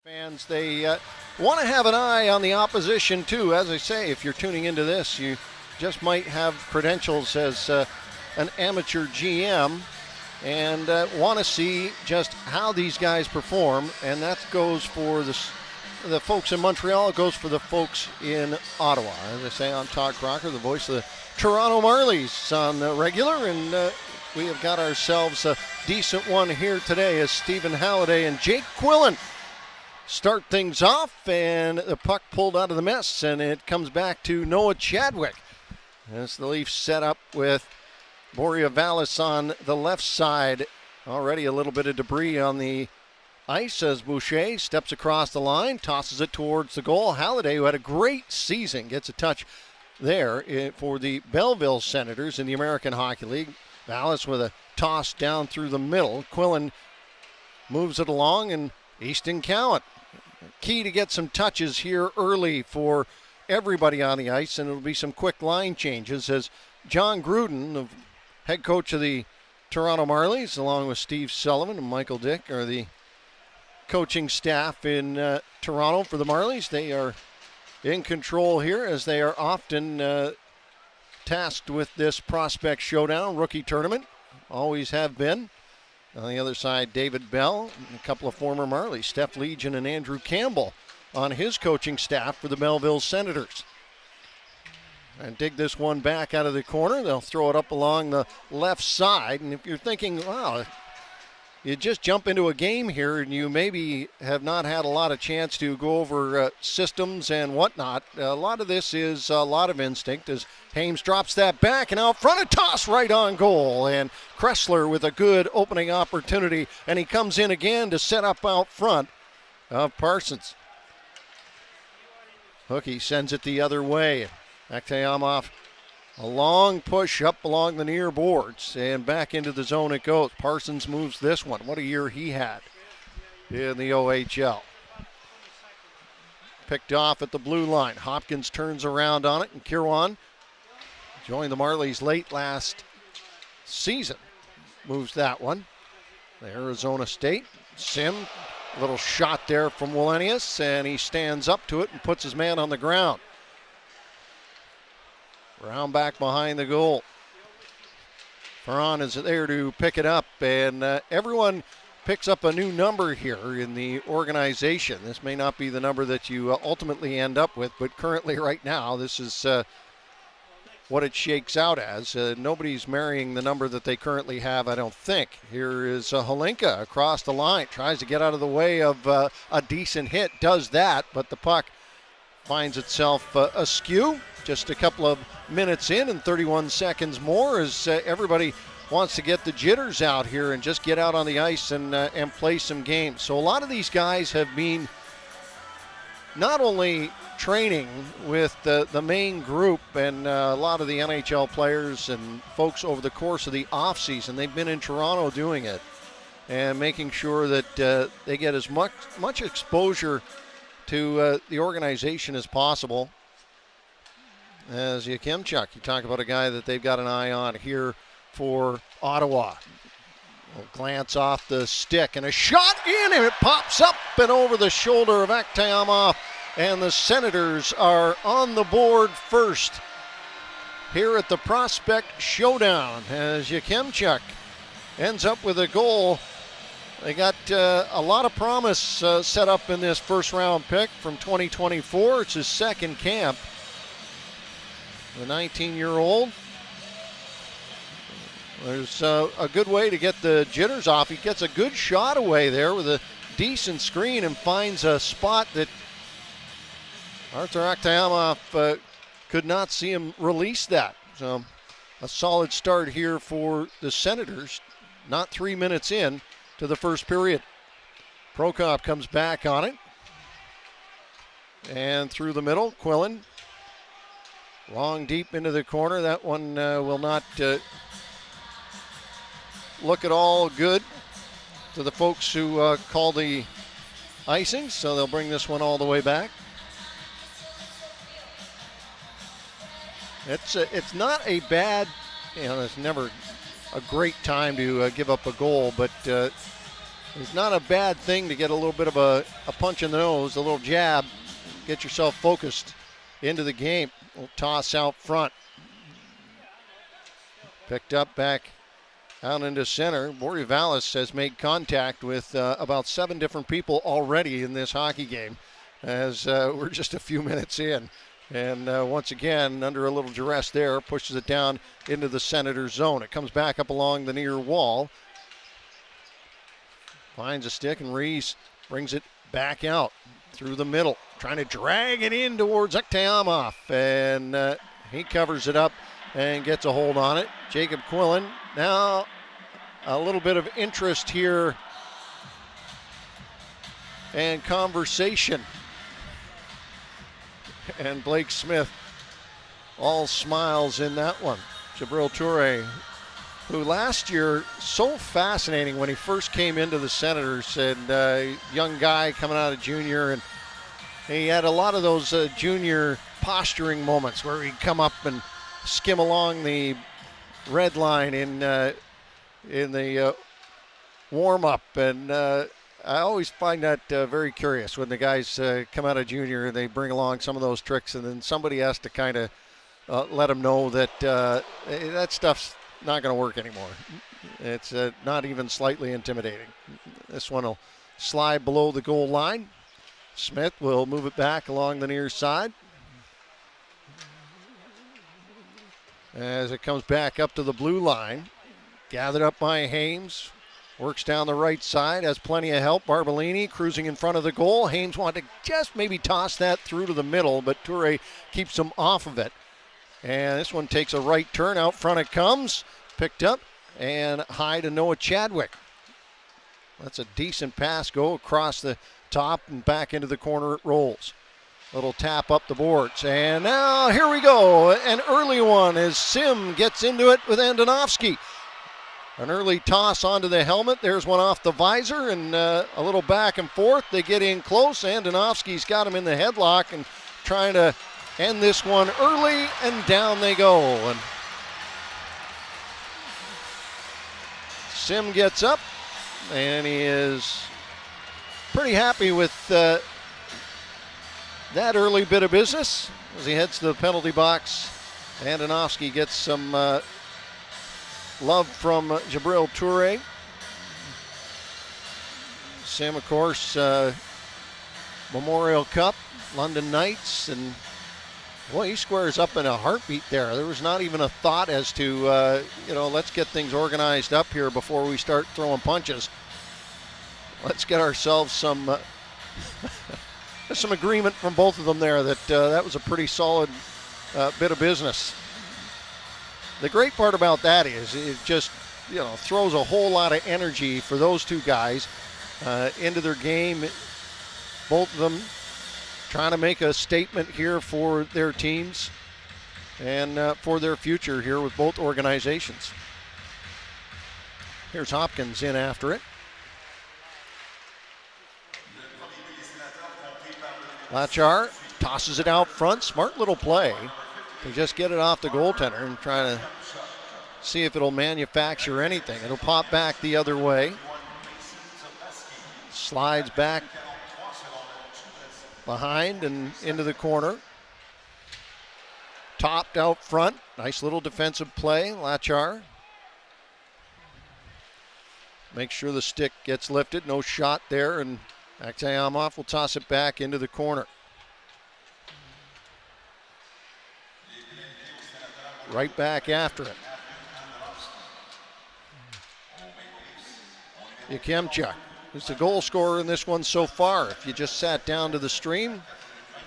Fans, they want to have an eye on the opposition too. As I say, if you're tuning into this, you just might have credentials as an amateur GM and want to see just how these guys perform. And that goes for the folks in Montreal. It goes for the folks in Ottawa. As I say, I'm Todd Crocker, the voice of the Toronto Marlies on the regular, and we have got ourselves a decent one here today as Stephen Halliday and Jake Quillen start things off, and the puck pulled out of the mess, and it comes back to Noah Chadwick as the Leafs set up with Boreavalis on the left side. Already a little bit of debris on the ice as Boucher steps across the line, tosses it towards the goal. Halliday, who had a great season, gets a touch there for the Belleville Senators in the American Hockey League. Vallis with a toss down through the middle. Quillen moves it along, and Easton Cowan. Key to get some touches here early for everybody on the ice, and it'll be some quick line changes as John Gruden, the head coach of the Toronto Marlies, along with Steve Sullivan and Michael Dick, are the coaching staff in Toronto for the Marlies. They are in control here, as they are often tasked with this prospect showdown rookie tournament. Always have been. On the other side, David Bell, and a couple of former Marlies, Steph Legion and Andrew Campbell on his coaching staff for the Belleville Senators. And dig this one back out of the corner. They'll throw it up along the left side. And if you're thinking, wow, you just jump into a game here and you maybe have not had a lot of chance to go over systems and whatnot. A lot of this is a lot of instinct as Haymes drops that back, and out front, a toss right on goal. And Kressler with a good opening opportunity, and he comes in again to set up out front of Parsons. Hookie sends it the other way. Yakemchuk, a long push up along the near boards, and back into the zone it goes. Parsons moves this one. What a year he had in the OHL. Picked off at the blue line. Hopkins turns around on it, and Kirwan joined the Marlies late last season. Moves that one. The Arizona State. Sim, a little shot there from Wallenius, and he stands up to it and puts his man on the ground. Round back behind the goal. Ferran is there to pick it up, and everyone picks up a new number here in the organization. This may not be the number that you ultimately end up with, but currently right now this is what it shakes out as. Nobody's marrying the number that they currently have, I don't think. Here is Holinka across the line, tries to get out of the way of a decent hit, does that, but the puck finds itself askew. Just a couple of minutes in and 31 seconds more as everybody wants to get the jitters out here and just get out on the ice and play some games. So a lot of these guys have been not only training with the main group and a lot of the NHL players and folks over the course of the offseason. They've been in Toronto doing it and making sure that they get as much exposure to the organization as possible. As Yakemchuk, you talk about a guy that they've got an eye on here for Ottawa. A glance off the stick and a shot in, and it pops up and over the shoulder of Yakemchuk, and the Senators are on the board first here at the Prospect Showdown as Yakemchuk ends up with a goal. They got a lot of promise set up in this first round pick from 2024. It's his second camp. The 19-year-old. There's a good way to get the jitters off. He gets a good shot away there with a decent screen and finds a spot that Arthur Yakemchuk could not see him release that. So a solid start here for the Senators. Not 3 minutes in to the first period. Prokop comes back on it. And through the middle, Quillen. Long deep into the corner. That one will not look at all good to the folks who call the icing, so they'll bring this one all the way back. It's not a bad, it's never a great time to give up a goal, but It's not a bad thing to get a little bit of a punch in the nose, a little jab, get yourself focused into the game. We'll toss out front. Picked up back out into center. Borevalis has made contact with about 7 different people already in this hockey game, as we're just a few minutes in. And once again, under a little duress there, pushes it down into the Senators zone. It comes back up along the near wall. Finds a stick, and Reese brings it back out through the middle, trying to drag it in towards Ekteamov, and he covers it up and gets a hold on it. Jacob Quillen, now a little bit of interest here and conversation. And Blake Smith, all smiles in that one. Jabril Toure, who last year, so fascinating when he first came into the Senators, and young guy coming out of junior, and he had a lot of those junior posturing moments where he'd come up and skim along the red line in the warm-up, and I always find that very curious when the guys come out of junior and they bring along some of those tricks, and then somebody has to kind of let them know that that stuff's not going to work anymore. It's not even slightly intimidating. This one will slide below the goal line. Smith will move it back along the near side. As it comes back up to the blue line. Gathered up by Haymes. Works down the right side. Has plenty of help. Barbolini cruising in front of the goal. Haymes wanted to just maybe toss that through to the middle, but Toure keeps him off of it. And this one takes a right turn. Out front it comes. Picked up and high to Noah Chadwick. That's a decent pass. Go across the top and back into the corner it rolls. Little tap up the boards. And now here we go. An early one as Sim gets into it with Andonovski. An early toss onto the helmet. There's one off the visor, and a little back and forth. They get in close. Andonovski's got him in the headlock and trying to end this one early, and down they go. And Sim gets up, and he is pretty happy with that early bit of business as he heads to the penalty box. Andonovski gets some love from Jabril Toure. Sim, of course, Memorial Cup, London Knights, and boy, he squares up in a heartbeat there. There was not even a thought as to, let's get things organized up here before we start throwing punches. Let's get ourselves some some agreement from both of them there that that was a pretty solid bit of business. The great part about that is it just, throws a whole lot of energy for those two guys into their game. Both of them trying to make a statement here for their teams and for their future here with both organizations. Here's Hopkins in after it. Lachar tosses it out front. Smart little play to just get it off the goaltender and try to see if it'll manufacture anything. It'll pop back the other way. Slides back behind and into the corner. Topped out front. Nice little defensive play. Lachar makes sure the stick gets lifted. No shot there, and Ekteamov will toss it back into the corner. Right back after it. Yakemchuk is the goal scorer in this one so far. If you just sat down to the stream,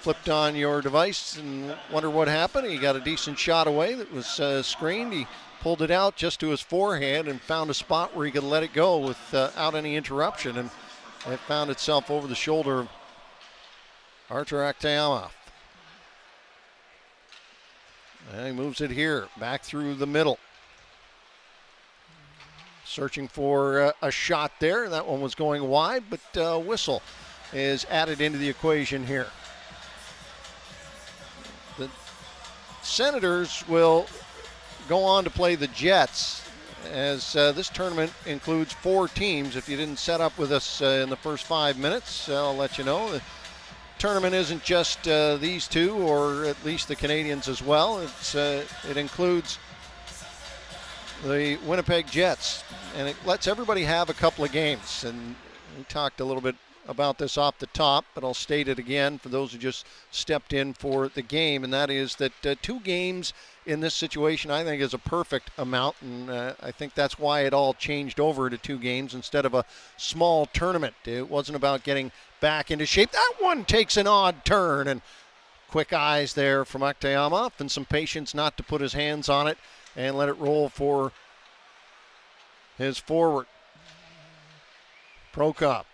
flipped on your device and wonder what happened, he got a decent shot away that was screened. He pulled it out just to his forehand and found a spot where he could let it go without any interruption, and it found itself over the shoulder of Artur Ekteamov. And he moves it here, back through the middle. Searching for a shot there. That one was going wide, but whistle is added into the equation here. The Senators will go on to play the Jets as this tournament includes 4 teams. If you didn't set up with us in the first 5 minutes, I'll let you know. The tournament isn't just these two, or at least the Canadians as well. It includes the Winnipeg Jets, and it lets everybody have a couple of games. And we talked a little bit about this off the top, but I'll state it again for those who just stepped in for the game, and that is that 2 games in this situation I think is a perfect amount, and I think that's why it all changed over to 2 games instead of a small tournament. It wasn't about getting back into shape. That one takes an odd turn, and quick eyes there from Yakemchuk and some patience not to put his hands on it and let it roll for his forward. Prokop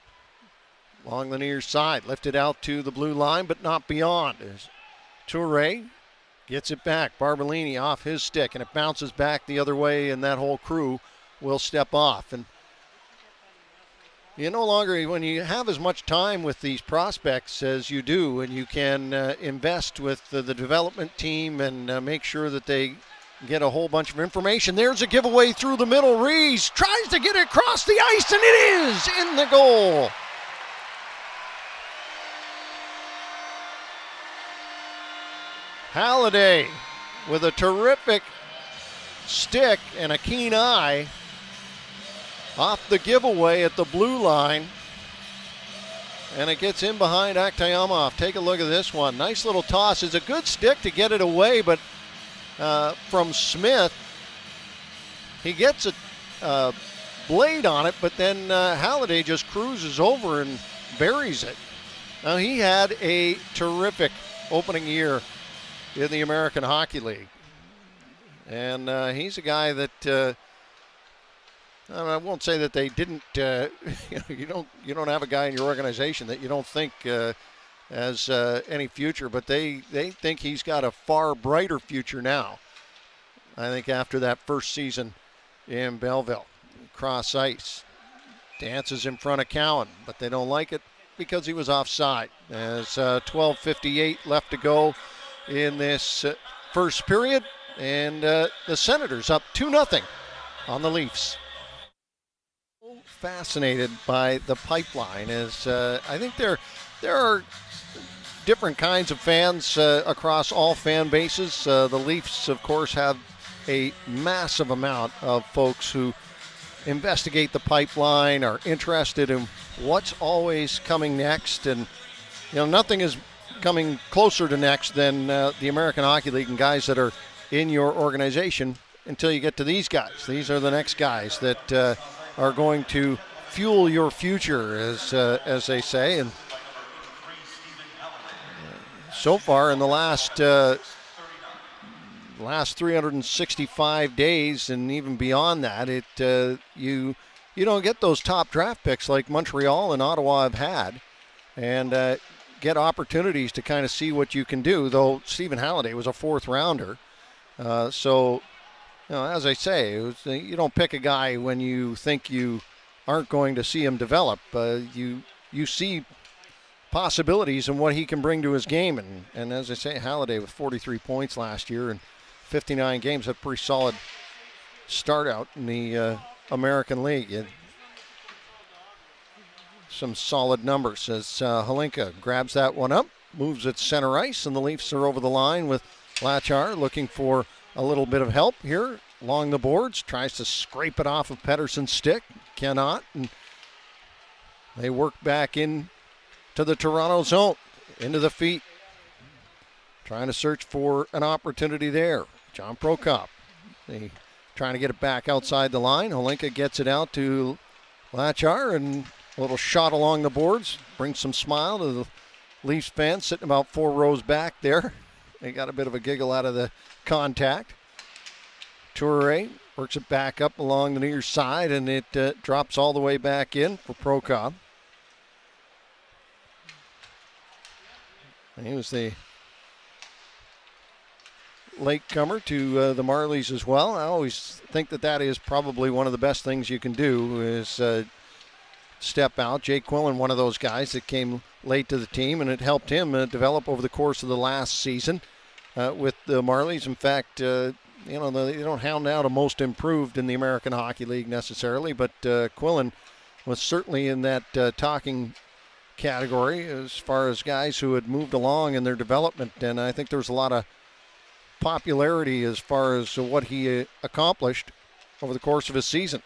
along the near side, lifted out to the blue line, but not beyond. As Toure gets it back. Barbolini off his stick, and it bounces back the other way, and that whole crew will step off. And you no longer, when you have as much time with these prospects as you do, and you can invest with the development team and make sure that they get a whole bunch of information. There's a giveaway through the middle. Rees tries to get it across the ice, and it is in the goal. Halliday with a terrific stick and a keen eye off the giveaway at the blue line. And it gets in behind Yakemchuk. Take a look at this one. Nice little toss. It's a good stick to get it away, but from Smith, he gets a blade on it, but then Halliday just cruises over and buries it. Now, he had a terrific opening year in the American Hockey League, and he's a guy that I won't say that they didn't. You don't have a guy in your organization that you don't think has any future, but they think he's got a far brighter future now. I think after that first season in Belleville, cross ice, dances in front of Cowan, but they don't like it because he was offside. As 12:58 left to go in this first period, and the Senators up 2-0 on the Leafs. Fascinated by the pipeline, as I think there are different kinds of fans across all fan bases. The Leafs, of course, have a massive amount of folks who investigate the pipeline, are interested in what's always coming next, and nothing is coming closer to next than the American Hockey League and guys that are in your organization until you get to these guys. These are the next guys that are going to fuel your future, as they say. And so far in the last 365 days and even beyond that, you don't get those top draft picks like Montreal and Ottawa have had, and get opportunities to kind of see what you can do, though Stephen Halliday was a 4th rounder. So, as I say, you don't pick a guy when you think you aren't going to see him develop. You see possibilities in what he can bring to his game. And as I say, Halliday with 43 points last year and 59 games, a pretty solid start out in the American League. Some solid numbers as Hlinka grabs that one up, moves it center ice, and the Leafs are over the line with Lachar looking for a little bit of help here along the boards. Tries to scrape it off of Pettersson's stick, cannot, and they work back in to the Toronto zone, into the feet, trying to search for an opportunity there. John Prokop, trying to get it back outside the line. Hlinka gets it out to Lachar, and a little shot along the boards brings some smile to the Leafs fans sitting about 4 rows back there. They got a bit of a giggle out of the contact. Toure works it back up along the near side, and it drops all the way back in for Prokop. He was the latecomer to the Marlies as well. I always think that is probably one of the best things you can do is step out. Jake Quillen, one of those guys that came late to the team, and it helped him develop over the course of the last season with the Marlies. In fact, they don't hound out a most improved in the American Hockey League necessarily, but Quillen was certainly in that talking category as far as guys who had moved along in their development, and I think there was a lot of popularity as far as what he accomplished over the course of his season.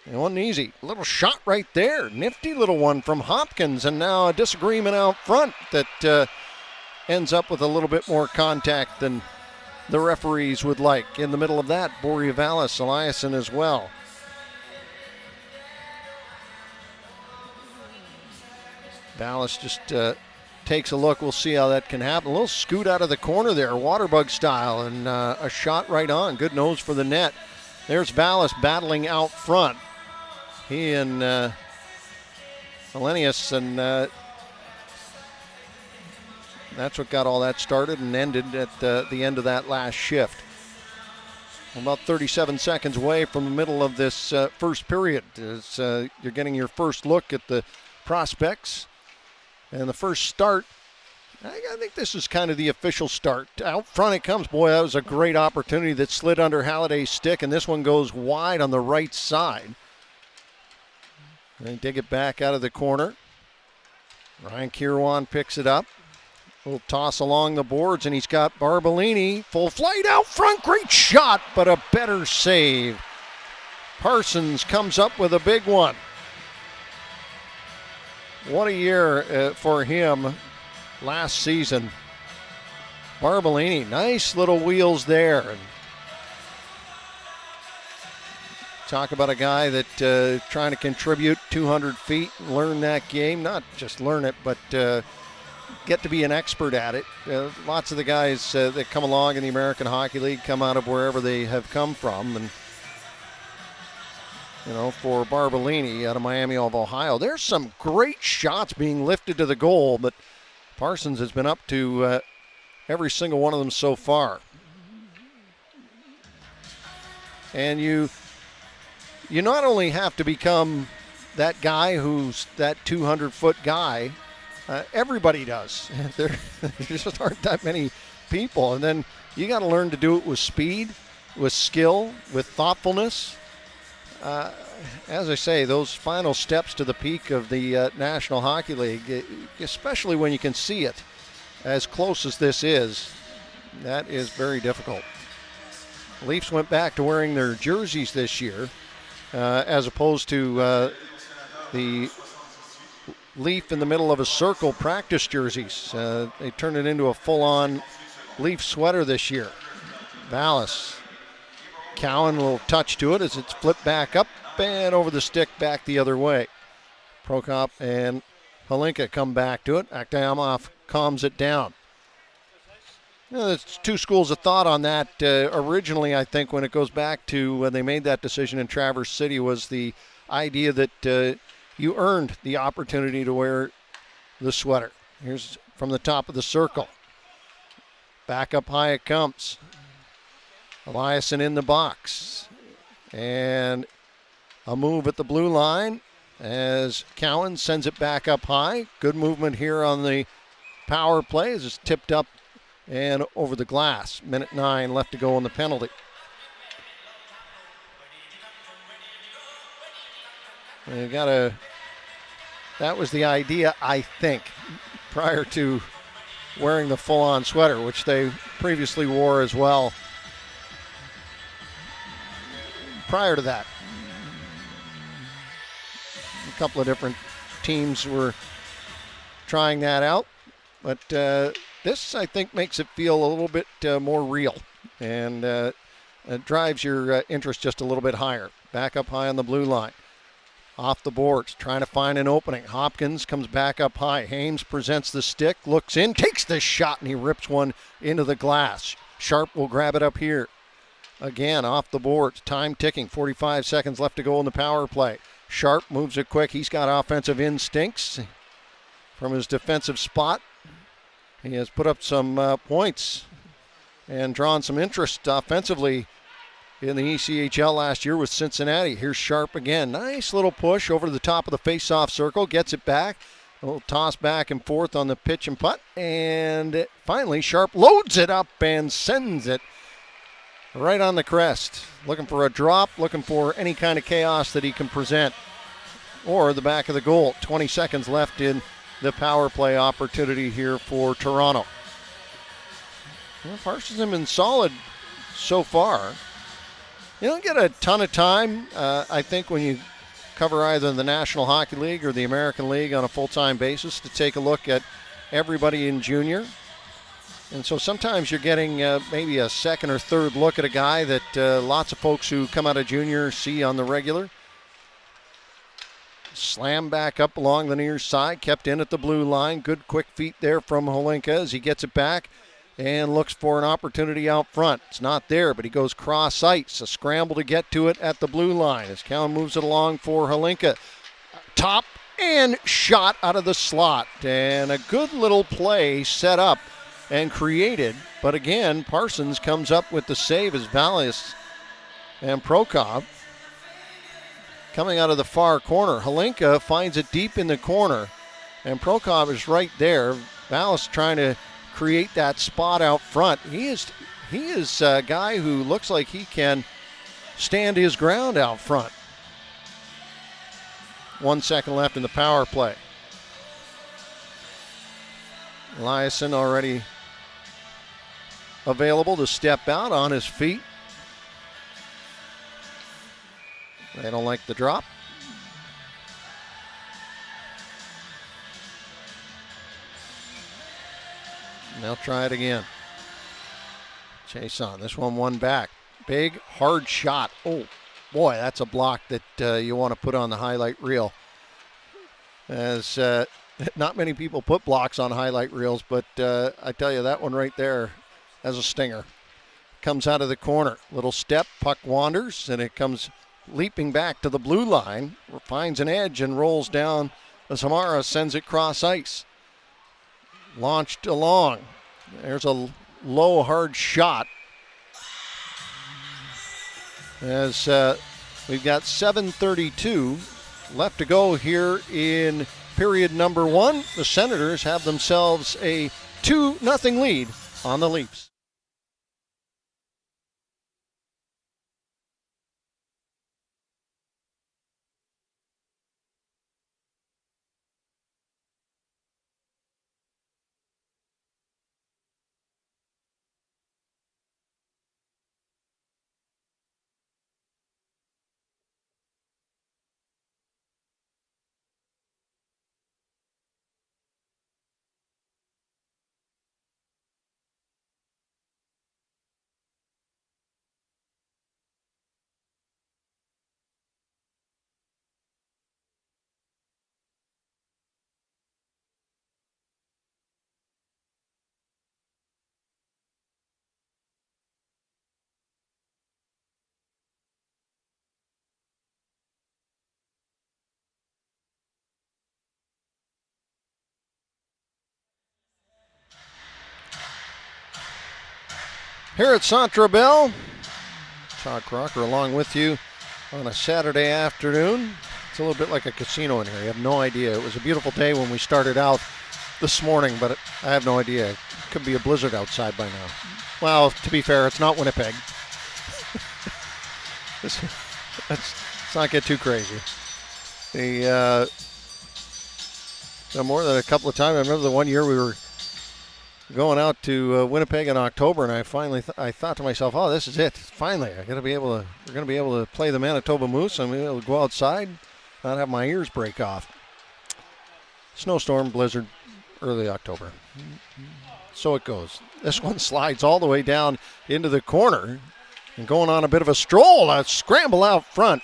It wasn't easy. A little shot right there. Nifty little one from Hopkins, and now a disagreement out front that ends up with a little bit more contact than the referees would like. In the middle of that, Boreavalis, Eliasson as well. Vallis just takes a look. We'll see how that can happen. A little scoot out of the corner there, Waterbug style, and a shot right on. Good nose for the net. There's Vallis battling out front. He and Elenius, and that's what got all that started and ended at the end of that last shift. About 37 seconds away from the middle of this first period. As, you're getting your first look at the prospects and the first start. I think this is kind of the official start. Out front it comes. Boy, that was a great opportunity that slid under Halliday's stick, and this one goes wide on the right side. They dig it back out of the corner. Ryan Kirwan picks it up. A little toss along the boards, and he's got Barbolini. Full flight out front. Great shot, but a better save. Parsons comes up with a big one. What a year for him last season. Barbolini, nice little wheels there. And talk about a guy that trying to contribute 200 feet, learn that game. Not just learn it, but get to be an expert at it. Lots of the guys that come along in the American Hockey League come out of wherever they have come from. And, you know, for Barbolini out of Miami of Ohio, there's some great shots being lifted to the goal, but Parsons has been up to every single one of them so far. And you not only have to become that guy who's that 200-foot guy, everybody does. There just aren't that many people. And then you got to learn to do it with speed, with skill, with thoughtfulness. As I say, those final steps to the peak of the National Hockey League, especially when you can see it as close as this is, that is very difficult. Leafs went back to wearing their jerseys this year, as opposed to the Leaf in the middle of a circle practice jerseys. They turned it into a full-on Leaf sweater this year. Vallis. Cowan will touch to it as it's flipped back up and over the stick back the other way. Prokop and Halinka come back to it. Akhtamov calms it down. You know, there's two schools of thought on that. Originally, I think when it goes back to when they made that decision in Traverse City, was the idea that you earned the opportunity to wear the sweater. Here's from the top of the circle. Back up high it comes. Eliasson in the box. And a move at the blue line as Cowan sends it back up high. Good movement here on the power play as it's tipped up and over the glass. Minute 9 left to go on the penalty. That was the idea, I think, prior to wearing the full-on sweater, which they previously wore as well. Prior to that, a couple of different teams were trying that out, but this, I think, makes it feel a little bit more real, and it drives your interest just a little bit higher. Back up high on the blue line. Off the boards, trying to find an opening. Hopkins comes back up high. Haymes presents the stick, looks in, takes the shot, and he rips one into the glass. Sharp will grab it up here. Again, off the boards, time ticking, 45 seconds left to go in the power play. Sharp moves it quick. He's got offensive instincts from his defensive spot. He has put up some points and drawn some interest offensively in the ECHL last year with Cincinnati. Here's Sharp again. Nice little push over to the top of the face-off circle. Gets it back. A little toss back and forth on the pitch and putt. And finally, Sharp loads it up and sends it right on the crest. Looking for a drop, looking for any kind of chaos that he can present. Or the back of the goal. 20 seconds left in the power play opportunity here for Toronto. Well, Parsons have been solid so far. You don't get a ton of time, I think, when you cover either the National Hockey League or the American League on a full-time basis to take a look at everybody in junior. And so sometimes you're getting maybe a second or third look at a guy that lots of folks who come out of junior see on the regular. Slam back up along the near side, kept in at the blue line. Good quick feet there from Holinka as he gets it back and looks for an opportunity out front. It's not there, but he goes cross ice. A scramble to get to it at the blue line as Cowan moves it along for Holinka. Top and shot out of the slot. And a good little play set up and created. But again, Parsons comes up with the save as Vallis and Prokop coming out of the far corner. Holinka finds it deep in the corner, and Prokop is right there. Vallis trying to create that spot out front. He is a guy who looks like he can stand his ground out front. 1 second left in the power play. Eliasson already available to step out on his feet. They don't like the drop. And they'll try it again. Chase on. This one back. Big, hard shot. Oh, boy, that's a block that you want to put on the highlight reel. As not many people put blocks on highlight reels, but I tell you, that one right there has a stinger. Comes out of the corner. Little step, puck wanders, and it comes leaping back to the blue line, finds an edge and rolls down. Samara sends it cross ice. Launched along. There's a low, hard shot. As we've got 7:32 left to go here in period number one. The Senators have themselves a 2-0 lead on the Leafs. Here at Centre Bell, Todd Crocker along with you on a Saturday afternoon. It's a little bit like a casino in here. You have no idea. It was a beautiful day when we started out this morning, but I have no idea. It could be a blizzard outside by now. Well, to be fair, it's not Winnipeg. Let's not get too crazy. More than a couple of times. I remember the one year we were going out to Winnipeg in October, and I finally I thought to myself, "Oh, this is it! Finally, we're going to be able to play the Manitoba Moose. I'm going to be able to go outside, not have my ears break off." Snowstorm, blizzard, early October. So it goes. This one slides all the way down into the corner, and going on a bit of a stroll, a scramble out front,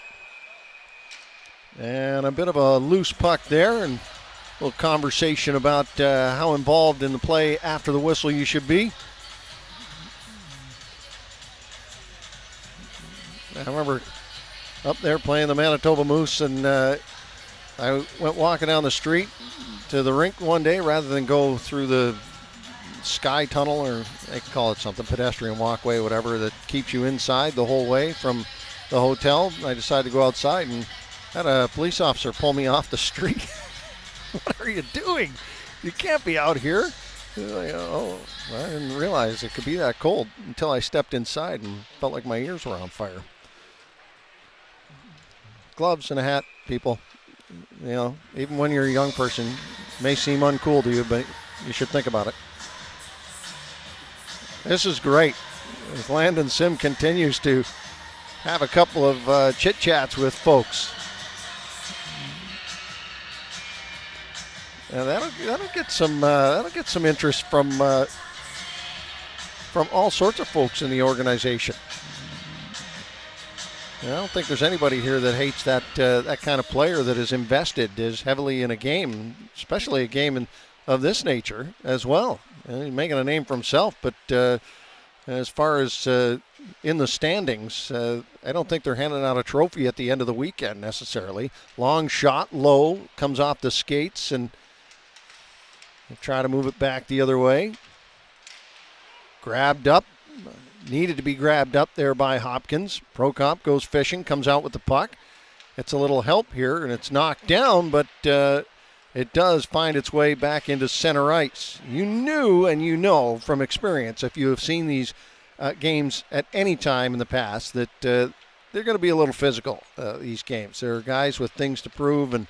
and a bit of a loose puck there, and a little conversation about how involved in the play after the whistle you should be. I remember up there playing the Manitoba Moose, and I went walking down the street to the rink one day rather than go through the sky tunnel, or they call it something, pedestrian walkway, whatever, that keeps you inside the whole way from the hotel. I decided to go outside and had a police officer pull me off the street. What are you doing? You can't be out here. Oh, I didn't realize it could be that cold until I stepped inside and felt like my ears were on fire. Gloves and a hat, people. You know, even when you're a young person, it may seem uncool to you, but you should think about it. This is great. As Landon Sim continues to have a couple of chit-chats with folks. And that'll get some interest from all sorts of folks in the organization. And I don't think there's anybody here that hates that kind of player that is invested as heavily in a game, especially a game of this nature as well. And he's making a name for himself, but as far as in the standings, I don't think they're handing out a trophy at the end of the weekend necessarily. Long shot, low, comes off the skates, and try to move it back the other way. Grabbed up. Needed to be grabbed up there by Hopkins. Prokop goes fishing, comes out with the puck. It's a little help here, and it's knocked down, but it does find its way back into center ice. You knew and you know from experience, if you have seen these games at any time in the past, that they're going to be a little physical, these games. There are guys with things to prove, and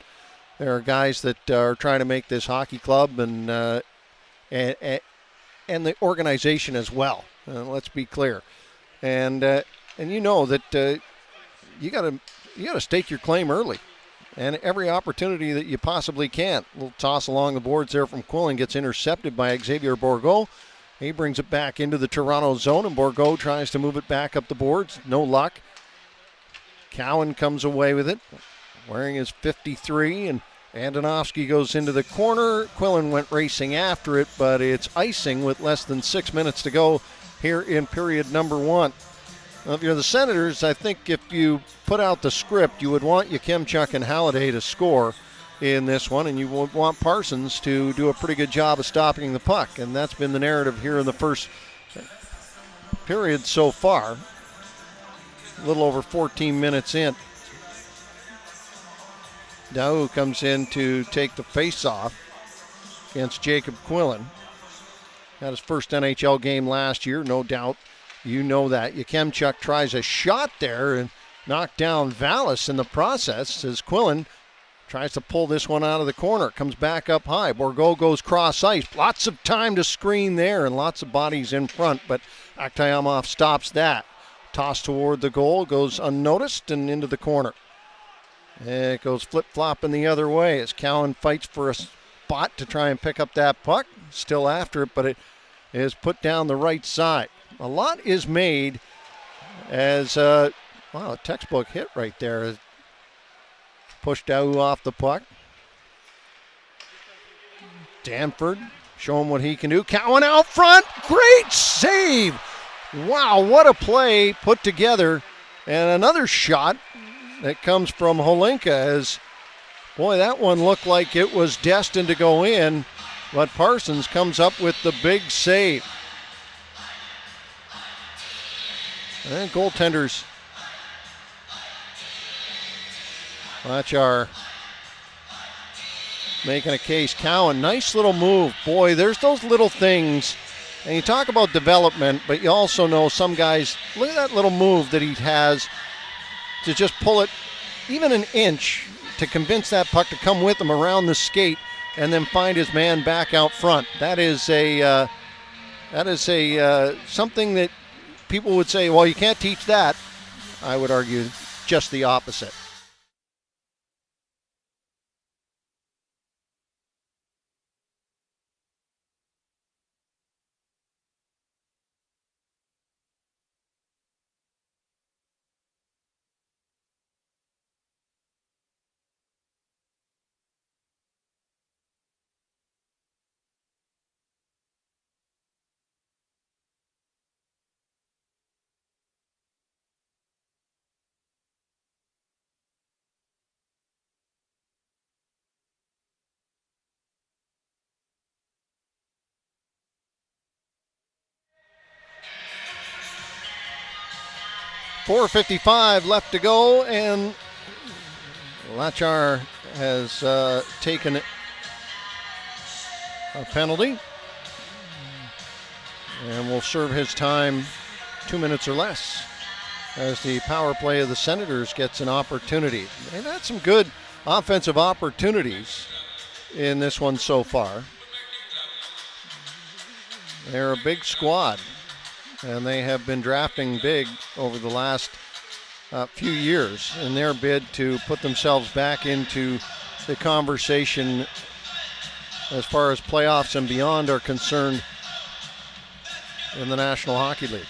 there are guys that are trying to make this hockey club and the organization as well. Let's be clear, and you know that you got to stake your claim early, and every opportunity that you possibly can. A little toss along the boards there from Quillen gets intercepted by Xavier Bourgault. He brings it back into the Toronto zone, and Bourgault tries to move it back up the boards. No luck. Cowan comes away with it, wearing his 53, and Andonovski goes into the corner. Quillen went racing after it, but it's icing with less than 6 minutes to go here in period number one. Well, if you're the Senators, I think if you put out the script, you would want Yakemchuk and Halliday to score in this one, and you would want Parsons to do a pretty good job of stopping the puck, and that's been the narrative here in the first period so far. A little over 14 minutes in. Daou comes in to take the face-off against Jacob Quillen. Had his first NHL game last year, no doubt. You know that. Yakemchuk tries a shot there and knocked down Vallis in the process as Quillen tries to pull this one out of the corner. Comes back up high. Bourgault goes cross ice. Lots of time to screen there and lots of bodies in front, but Akhtaamov stops that. Toss toward the goal, goes unnoticed and into the corner. It goes flip-flopping the other way as Cowan fights for a spot to try and pick up that puck. Still after it, but it is put down the right side. A lot is made as, a textbook hit right there. Pushed Daou off the puck. Danford, show him what he can do. Cowan out front, great save. Wow, what a play put together. And another shot that comes from Holinka as, boy, that one looked like it was destined to go in, but Parsons comes up with the big save. And goaltenders, Lachar making a case. Cowan, nice little move. Boy, there's those little things. And you talk about development, but you also know some guys, look at that little move that he has to just pull it even an inch to convince that puck to come with him around the skate and then find his man back out front. That is something that people would say, well, you can't teach that. I would argue just the opposite. .455 left to go, and Lachar has taken a penalty. and will serve his time 2 minutes or less as the power play of the Senators gets an opportunity. They've had some good offensive opportunities in this one so far. They're a big squad, and they have been drafting big over the last few years in their bid to put themselves back into the conversation as far as playoffs and beyond are concerned in the National Hockey League.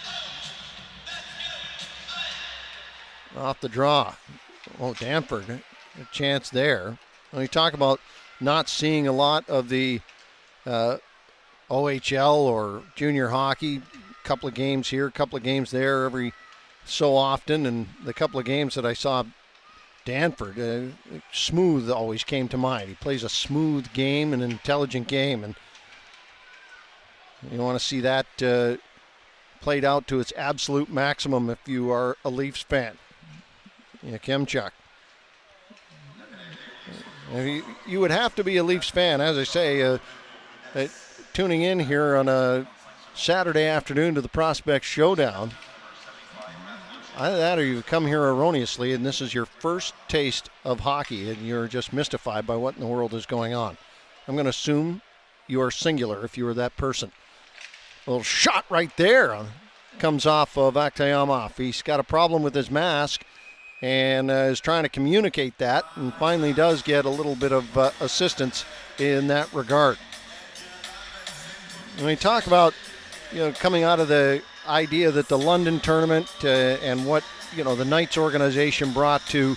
Off the draw. Oh, Danford, a chance there. When you talk about not seeing a lot of the OHL or junior hockey, a couple of games here, a couple of games there every so often, and the couple of games that I saw Danford, smooth always came to mind. He plays a smooth game, an intelligent game, and you want to see that played out to its absolute maximum if you are a Leafs fan. Yakemchuk. You would have to be a Leafs fan, as I say, tuning in here on a Saturday afternoon to the Prospect Showdown. Either that or you've come here erroneously and this is your first taste of hockey and you're just mystified by what in the world is going on. I'm going to assume you are singular if you are that person. A little shot right there comes off of Yakemchuk. He's got a problem with his mask and is trying to communicate that and finally does get a little bit of assistance in that regard. When we talk about, coming out of the idea that the London tournament and what, the Knights organization brought to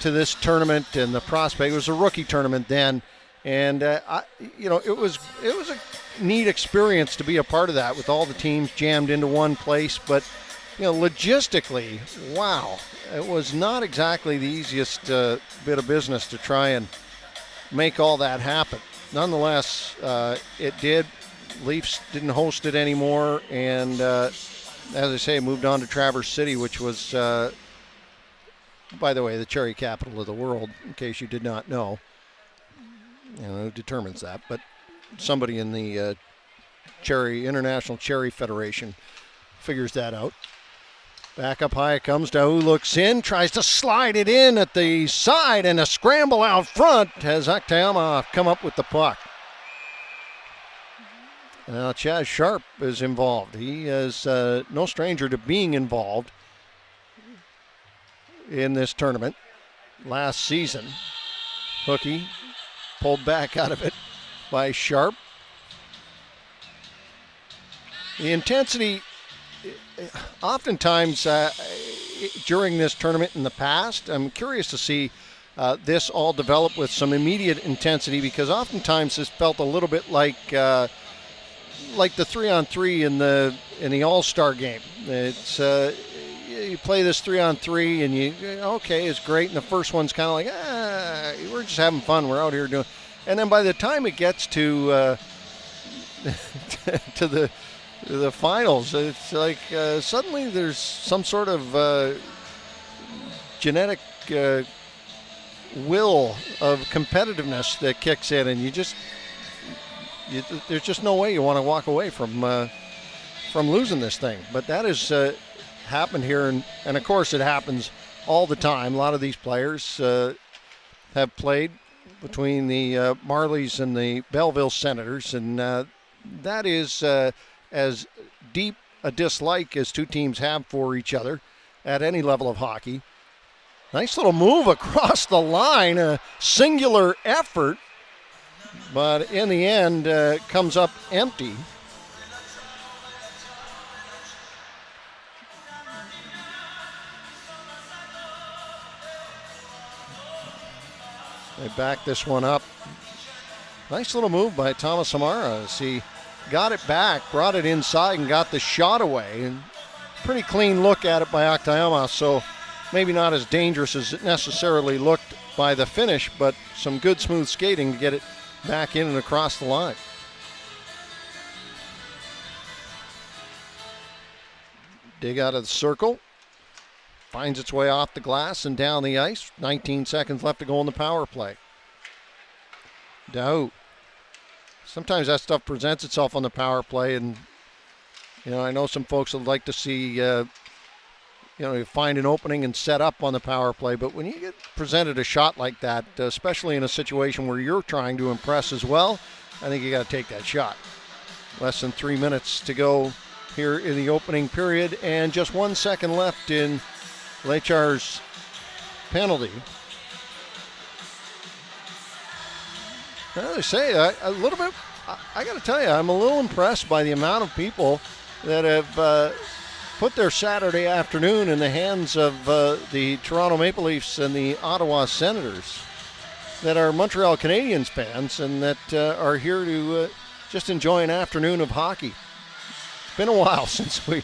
this tournament and the prospect, it was a rookie tournament then. And, it was a neat experience to be a part of that with all the teams jammed into one place. But, logistically, wow, it was not exactly the easiest bit of business to try and make all that happen. Nonetheless, it did. Leafs didn't host it anymore, and as I say, moved on to Traverse City, which was, by the way, the cherry capital of the world, in case you did not know. Who determines that, but somebody in the International Cherry Federation figures that out. Back up high it comes. Daou looks in, tries to slide it in at the side, and a scramble out front has Yakemchuk come up with the puck. Now Chaz Sharp is involved. He is no stranger to being involved in this tournament. Last season, Hookie pulled back out of it by Sharp. The intensity, oftentimes during this tournament in the past, I'm curious to see this all develop with some immediate intensity, because oftentimes this felt a little bit like the 3-on-3 in the All-Star game. It's you play this 3-on-3 and it's great, and the first one's kind of like, we're just having fun, we're out here doing, and then by the time it gets to to the finals, it's like suddenly there's some sort of genetic will of competitiveness that kicks in, and there's just no way you want to walk away from losing this thing. But that has happened here, and of course it happens all the time. A lot of these players have played between the Marlies and the Belleville Senators, and that is as deep a dislike as two teams have for each other at any level of hockey. Nice little move across the line, a singular effort, but in the end comes up empty. They back this one up. Nice little move by Thomas Hamara as he got it back, brought it inside, and got the shot away. And pretty clean look at it by Yakemchuk, so maybe not as dangerous as it necessarily looked by the finish, but some good smooth skating to get it back in and across the line. Dig out of the circle. Finds its way off the glass and down the ice. 19 seconds left to go in the power play. Daou sometimes that stuff presents itself on the power play, and I know some folks would like to see you find an opening and set up on the power play, but when you get presented a shot like that, especially in a situation where you're trying to impress as well, I think you got to take that shot. Less than 3 minutes to go here in the opening period, and just 1 second left in Lechar's penalty. As I say, a little bit, I got to tell you, I'm a little impressed by the amount of people that have put their Saturday afternoon in the hands of the Toronto Maple Leafs and the Ottawa Senators that are Montreal Canadiens fans and that are here to just enjoy an afternoon of hockey. It's been a while since we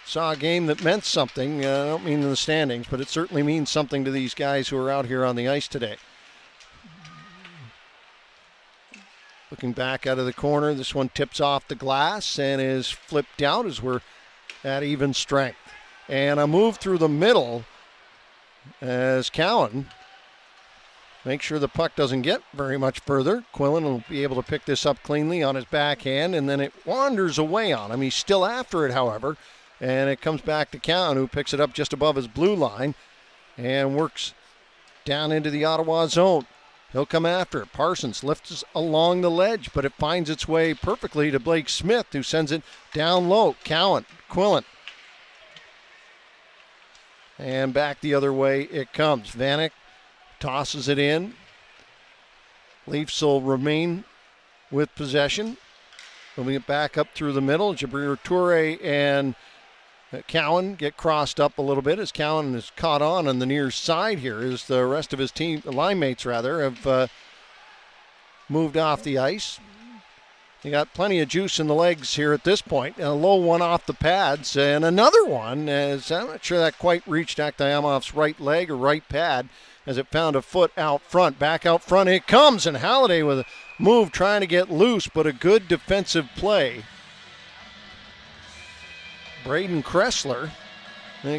saw a game that meant something. I don't mean in the standings, but it certainly means something to these guys who are out here on the ice today. Looking back out of the corner, this one tips off the glass and is flipped out as we're at even strength. And a move through the middle as Cowan makes sure the puck doesn't get very much further. Quillen will be able to pick this up cleanly on his backhand, and then it wanders away on him. He's still after it, however, and it comes back to Cowan, who picks it up just above his blue line and works down into the Ottawa zone. He'll come after it. Parsons lifts along the ledge, but it finds its way perfectly to Blake Smith, who sends it down low. Cowan, Quillen. And back the other way it comes. Vanek tosses it in. Leafs will remain with possession. Moving it back up through the middle. Jabril Toure and Cowan get crossed up a little bit as Cowan is caught on the near side here as the rest of his team, line mates rather, have moved off the ice. You got plenty of juice in the legs here at this point. And a low one off the pads and another one as I'm not sure that quite reached Akhtayamov's right leg or right pad as it found a foot out front. Back out front it comes, and Halliday with a move trying to get loose, but a good defensive play. Braden Kressler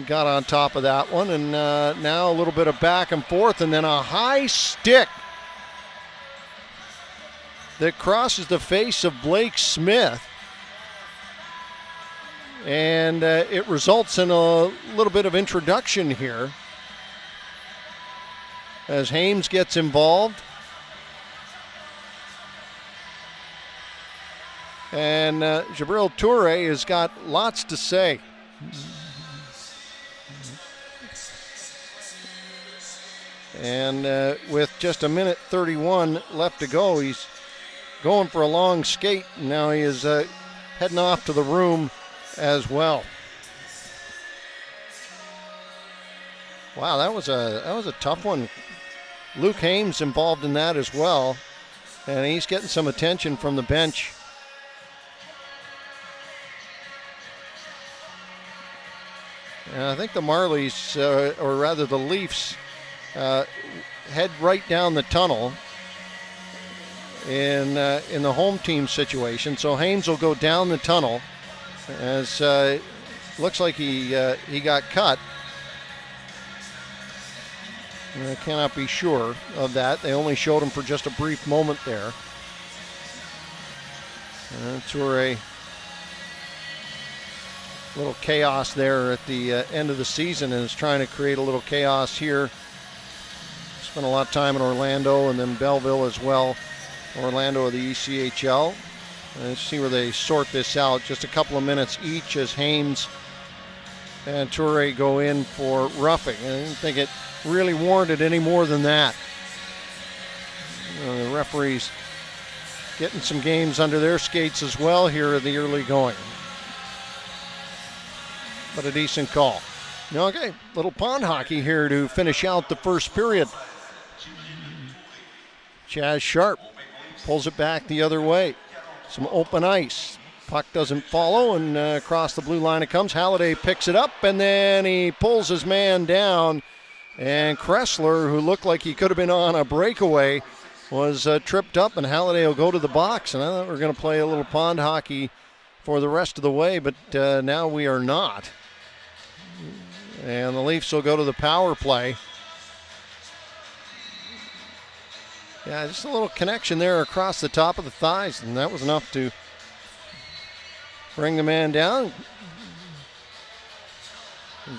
got on top of that one, and now a little bit of back and forth, and then a high stick that crosses the face of Blake Smith. And it results in a little bit of introduction here as Haymes gets involved. And Jabril Toure has got lots to say. And with just a minute 31 left to go, he's going for a long skate. And now he is heading off to the room as well. Wow, that was a tough one. Luke Haymes involved in that as well. And he's getting some attention from the bench. And I think the Marlies, or rather the Leafs, head right down the tunnel in the home team situation. So Haymes will go down the tunnel as looks like he got cut. And I cannot be sure of that. They only showed him for just a brief moment there. Toure. Little chaos there at the end of the season and is trying to create a little chaos here. Spent a lot of time in Orlando and then Belleville as well. Orlando of the ECHL. Let's see where they sort this out. Just a couple of minutes each as Haymes and Toure go in for roughing. I didn't think it really warranted any more than that. The referees getting some games under their skates as well here in the early going. But a decent call. Okay, little pond hockey here to finish out the first period. Chaz Sharp pulls it back the other way. Some open ice. Puck doesn't follow, and across the blue line it comes. Halliday picks it up, and then he pulls his man down. And Kressler, who looked like he could have been on a breakaway, was tripped up, and Halliday will go to the box. And I thought we were going to play a little pond hockey for the rest of the way, but now we are not. And the Leafs will go to the power play. Yeah, just a little connection there across the top of the thighs, and that was enough to bring the man down.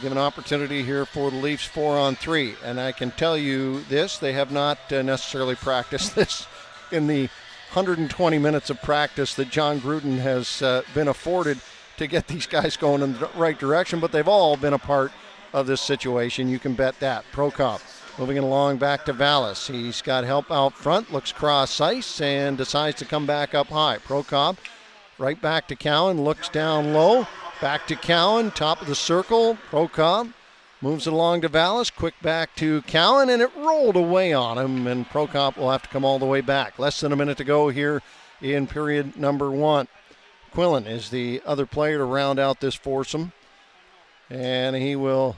Give an opportunity here for the Leafs 4-on-3. And I can tell you this, they have not necessarily practiced this in the 120 minutes of practice that John Gruden has been afforded to get these guys going in the right direction, but they've all been a part of this situation. You can bet that. Prokop moving it along back to Vallis. He's got help out front, looks cross ice, and decides to come back up high. Prokop right back to Cowan, looks down low. Back to Cowan, top of the circle. Prokop moves it along to Vallis. Quick back to Cowan, and it rolled away on him, and Prokop will have to come all the way back. Less than a minute to go here in period number 1. Quillen is the other player to round out this foursome, and he will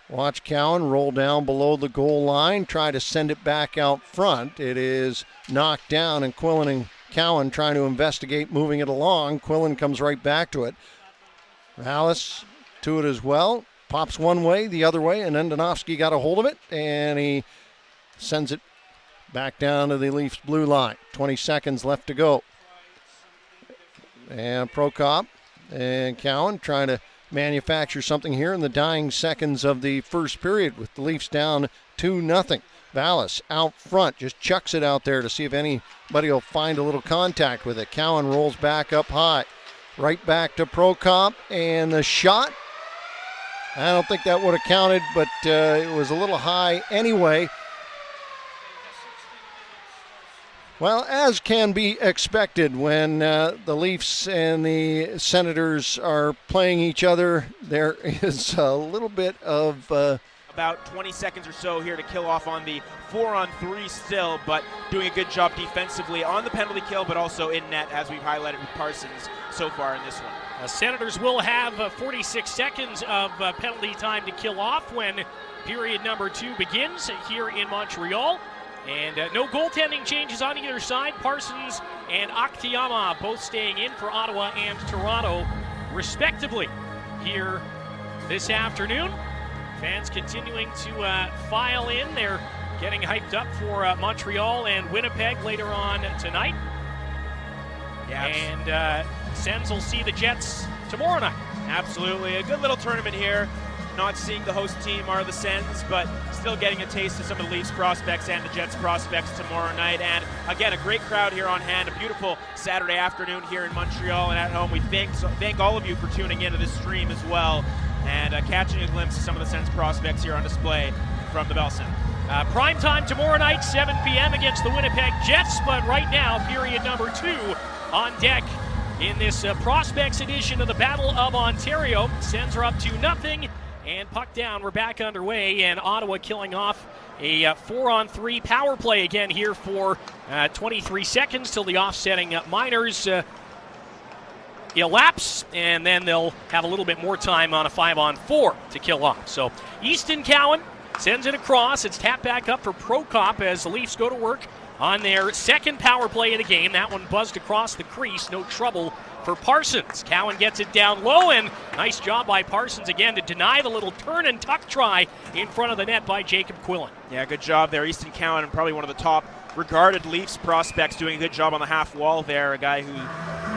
watch Cowan roll down below the goal line, try to send it back out front. It is knocked down, and Quillen and Cowan trying to investigate moving it along. Quillen comes right back to it. Vallis to it as well. Pops one way, the other way, and Andonovski got a hold of it, and he sends it back down to the Leafs blue line. 20 seconds left to go. And Prokop and Cowan trying to manufacture something here in the dying seconds of the first period with the Leafs down 2-0. Vallis out front, just chucks it out there to see if anybody will find a little contact with it. Cowan rolls back up high. Right back to Prokop, and the shot. I don't think that would have counted, but it was a little high anyway. Well, as can be expected when the Leafs and the Senators are playing each other, there is a little bit of... about 20 seconds or so here to kill off on the 4-on-3 still, but doing a good job defensively on the penalty kill, but also in net, as we've highlighted with Parsons so far in this one. Senators will have 46 seconds of penalty time to kill off when period number 2 begins here in Montreal. And no goaltending changes on either side. Parsons and Akhtiyama both staying in for Ottawa and Toronto, respectively, here this afternoon. Fans continuing to file in. They're getting hyped up for Montreal and Winnipeg later on tonight. Yeah, and Sens will see the Jets tomorrow night. Absolutely. A good little tournament here. Not seeing the host team are the Sens, but still getting a taste of some of the Leafs prospects and the Jets prospects tomorrow night. And again, a great crowd here on hand. A beautiful Saturday afternoon here in Montreal and at home. We thank all of you for tuning into this stream as well and catching a glimpse of some of the Sens prospects here on display from the Bell Center. Prime time tomorrow night, 7 p.m. against the Winnipeg Jets. But right now, period number 2 on deck in this prospects edition of the Battle of Ontario. Sens are up 2-0. And puck down, we're back underway, and Ottawa killing off a 4-on-3 power play again here for 23 seconds till the offsetting minors elapse, and then they'll have a little bit more time on a 5-on-4 to kill off. So Easton Cowan sends it across. It's tapped back up for Prokop as the Leafs go to work on their second power play of the game. That one buzzed across the crease, no trouble for Parsons. Cowan gets it down low, and nice job by Parsons again to deny the little turn and tuck try in front of the net by Jacob Quillen. Yeah, good job there. Easton Cowan, probably one of the top regarded Leafs prospects, doing a good job on the half wall there. A guy who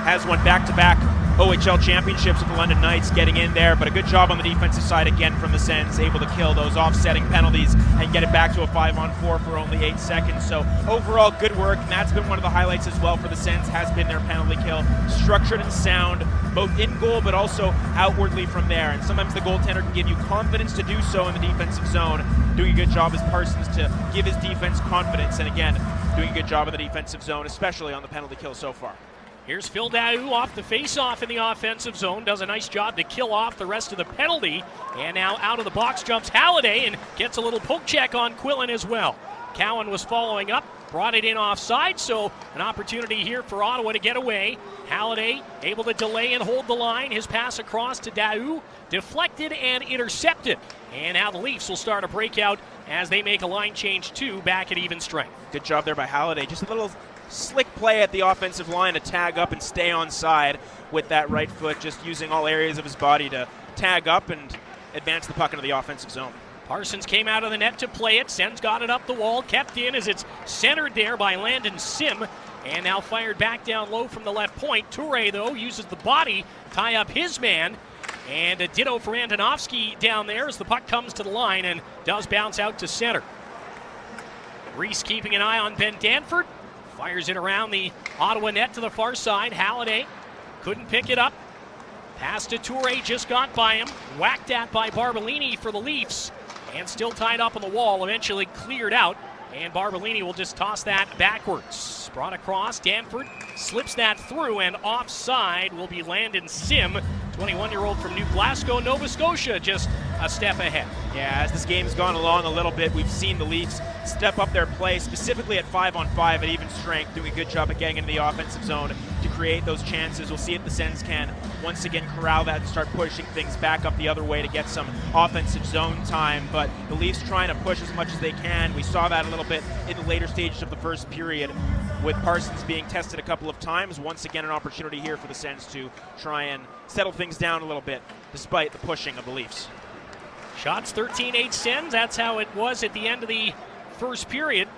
has won back-to-back OHL championships with the London Knights, getting in there, but a good job on the defensive side again from the Sens, able to kill those offsetting penalties and get it back to a 5-on-4 for only 8 seconds. So overall, good work, and that's been one of the highlights as well for the Sens, has been their penalty kill. Structured and sound, both in goal but also outwardly from there. And sometimes the goaltender can give you confidence to do so in the defensive zone. Doing a good job as Parsons to give his defense confidence, and again, doing a good job in the defensive zone, especially on the penalty kill so far. Here's Phil Daou off the face-off in the offensive zone. Does a nice job to kill off the rest of the penalty. And now out of the box jumps Halliday and gets a little poke check on Quillen as well. Cowan was following up, brought it in offside, so an opportunity here for Ottawa to get away. Halliday able to delay and hold the line. His pass across to Daou, deflected and intercepted. And now the Leafs will start a breakout as they make a line change 2 back at even strength. Good job there by Halliday. Just a little slick play at the offensive line to tag up and stay onside with that right foot, just using all areas of his body to tag up and advance the puck into the offensive zone. Parsons came out of the net to play it. Sens got it up the wall, kept in as it's centered there by Landon Sim. And now fired back down low from the left point. Toure, though, uses the body, tie up his man. And a ditto for Antonovsky down there as the puck comes to the line and does bounce out to center. Reese keeping an eye on Ben Danford. Fires it around the Ottawa net to the far side. Halliday couldn't pick it up. Pass to Toure, just got by him. Whacked at by Barbolini for the Leafs. And still tied up on the wall, eventually cleared out. And Barbolini will just toss that backwards. Brought across, Danford slips that through, and offside will be Landon Sim, 21-year-old from New Glasgow, Nova Scotia, just a step ahead. Yeah, as this game's gone along a little bit, we've seen the Leafs step up their play, specifically at 5-on-5 at even strength, doing a good job at getting into the offensive zone to create those chances. We'll see if the Sens can once again corral that and start pushing things back up the other way to get some offensive zone time. But the Leafs trying to push as much as they can. We saw that a little bit in the later stages of the first period with Parsons being tested a couple of times. Once again, an opportunity here for the Sens to try and settle things down a little bit despite the pushing of the Leafs. Shots 13-8 Sens. That's how it was at the end of the first period.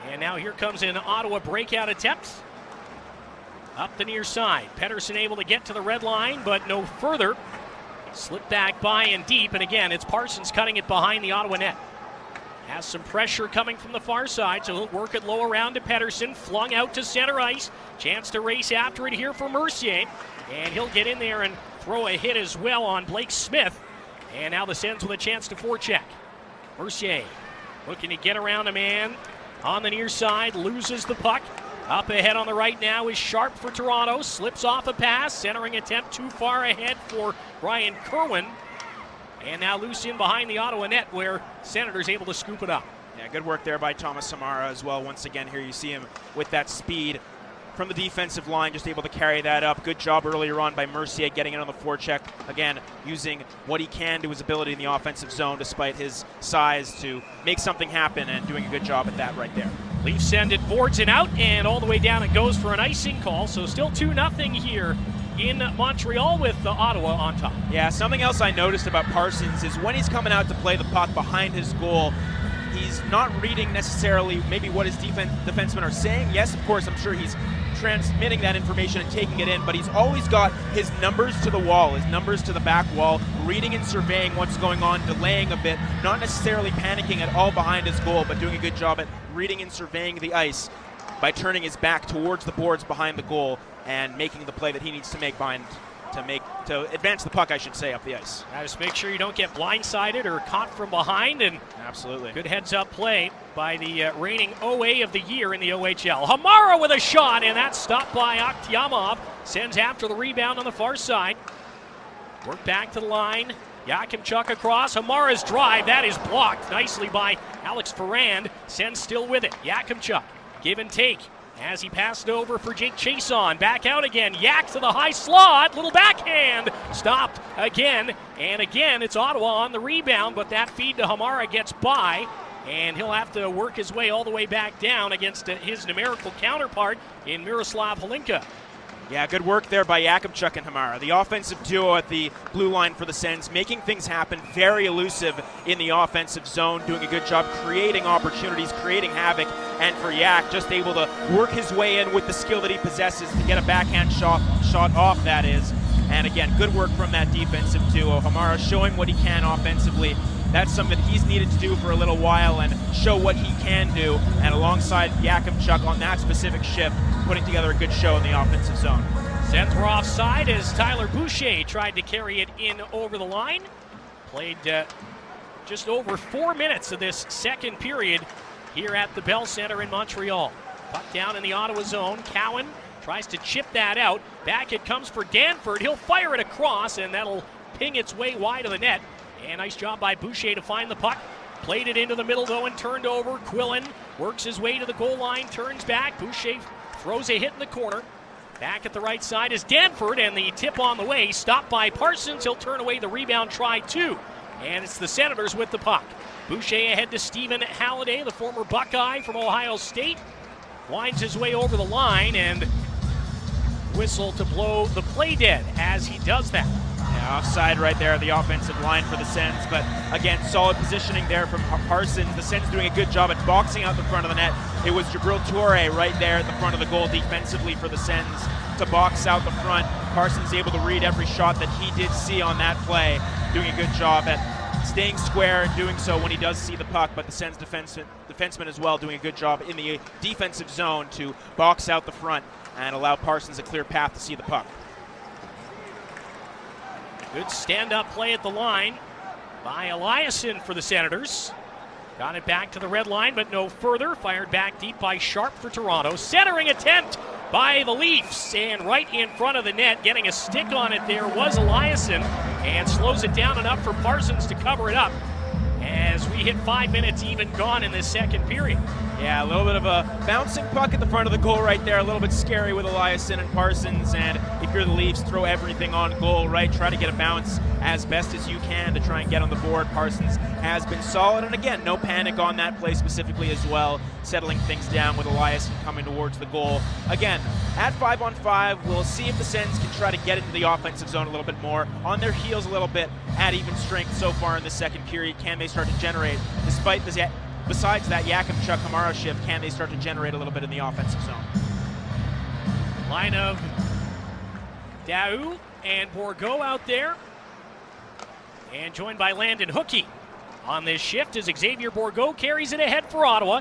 And now here comes an Ottawa breakout attempt. Up the near side. Pettersson able to get to the red line, but no further. Slipped back by and deep, and again, it's Parsons cutting it behind the Ottawa net. Has some pressure coming from the far side, so he'll work it low around to Pettersson. Flung out to center ice. Chance to race after it here for Mercier. And he'll get in there and throw a hit as well on Blake Smith. And now the Sens with a chance to forecheck. Mercier looking to get around a man on the near side, loses the puck. Up ahead on the right now is Sharp for Toronto. Slips off a pass. Centering attempt too far ahead for Ryan Kerwin. And now loose in behind the Ottawa net where Senators able to scoop it up. Yeah, good work there by Thomas Hamara as well. Once again, here you see him with that speed from the defensive line, just able to carry that up. Good job earlier on by Mercier getting it on the forecheck. Again, using what he can to his ability in the offensive zone despite his size to make something happen, and doing a good job at that right there. Leafs send it boards and out, and all the way down it goes for an icing call. So still 2-0 here in Montreal with Ottawa on top. Yeah, something else I noticed about Parsons is when he's coming out to play the puck behind his goal, he's not reading necessarily maybe what his defensemen are saying. Yes, of course, I'm sure he's transmitting that information and taking it in, but he's always got his numbers to the wall, his numbers to the back wall, reading and surveying what's going on, delaying a bit, not necessarily panicking at all behind his goal, but doing a good job at reading and surveying the ice by turning his back towards the boards behind the goal and making the play that he needs to make to advance the puck, I should say, up the ice. Just make sure you don't get blindsided or caught from behind, and absolutely good heads-up play by the reigning OA of the year in the OHL. Hamara with a shot, and that's stopped by Akhtiamov. Sends after the rebound on the far side. Work back to the line. Yakemchuk across. Hamara's drive. That is blocked nicely by Alex Ferrand. Sends still with it. Yakemchuk, give and take as he passed it over for Jake Chason. Back out again. Yak to the high slot. Little backhand. Stopped again. And again, it's Ottawa on the rebound, but that feed to Hamara gets by. And he'll have to work his way all the way back down against his numerical counterpart in Miroslav Holinka. Yeah, good work there by Yakemchuk and Hamara. The offensive duo at the blue line for the Sens, making things happen, very elusive in the offensive zone, doing a good job creating opportunities, creating havoc. And for Yak, just able to work his way in with the skill that he possesses to get a backhand shot off, that is. And again, good work from that defensive duo. Hamara showing what he can offensively. That's something that he's needed to do for a little while and show what he can do. And alongside Yakemchuk on that specific shift, putting together a good show in the offensive zone. Sens were offside as Tyler Boucher tried to carry it in over the line. Played just over 4 minutes of this second period here at the Bell Center in Montreal. Puck down in the Ottawa zone. Cowan tries to chip that out. Back it comes for Danford. He'll fire it across, and that'll ping its way wide of the net. And nice job by Boucher to find the puck. Played it into the middle, though, and turned over. Quillen works his way to the goal line, turns back. Boucher throws a hit in the corner. Back at the right side is Danford, and the tip on the way. Stopped by Parsons. He'll turn away the rebound, try two. And it's the Senators with the puck. Boucher ahead to Stephen Halliday, the former Buckeye from Ohio State. Winds his way over the line, and whistle to blow the play dead as he does that. Offside right there, the offensive line for the Sens, but again, solid positioning there from Parsons. The Sens doing a good job at boxing out the front of the net. It was Jabril Toure right there at the front of the goal defensively for the Sens to box out the front. Parsons able to read every shot that he did see on that play, doing a good job at staying square and doing so when he does see the puck, but the Sens defenseman as well doing a good job in the defensive zone to box out the front and allow Parsons a clear path to see the puck. Good stand-up play at the line by Eliasson for the Senators. Got it back to the red line, but no further. Fired back deep by Sharp for Toronto. Centering attempt by the Leafs, and right in front of the net, getting a stick on it there was Eliasson, and slows it down enough for Parsons to cover it up as we hit 5 minutes even gone in this second period. Yeah, a little bit of a bouncing puck at the front of the goal right there. A little bit scary with Eliasson and Parsons. And if you're the Leafs, throw everything on goal, right? Try to get a bounce as best as you can to try and get on the board. Parsons has been solid. And again, no panic on that play specifically as well. Settling things down with Eliasson coming towards the goal. Again, at 5-on-5, we'll see if the Sens can try to get into the offensive zone a little bit more. On their heels a little bit at even strength so far in the second period. Can they start to generate, despite this? Besides that Yakemchuk Hamara shift, can they start to generate a little bit in the offensive zone? Line of Daou and Bourgault out there. And joined by Landon Hookey on this shift as Xavier Bourgault carries it ahead for Ottawa.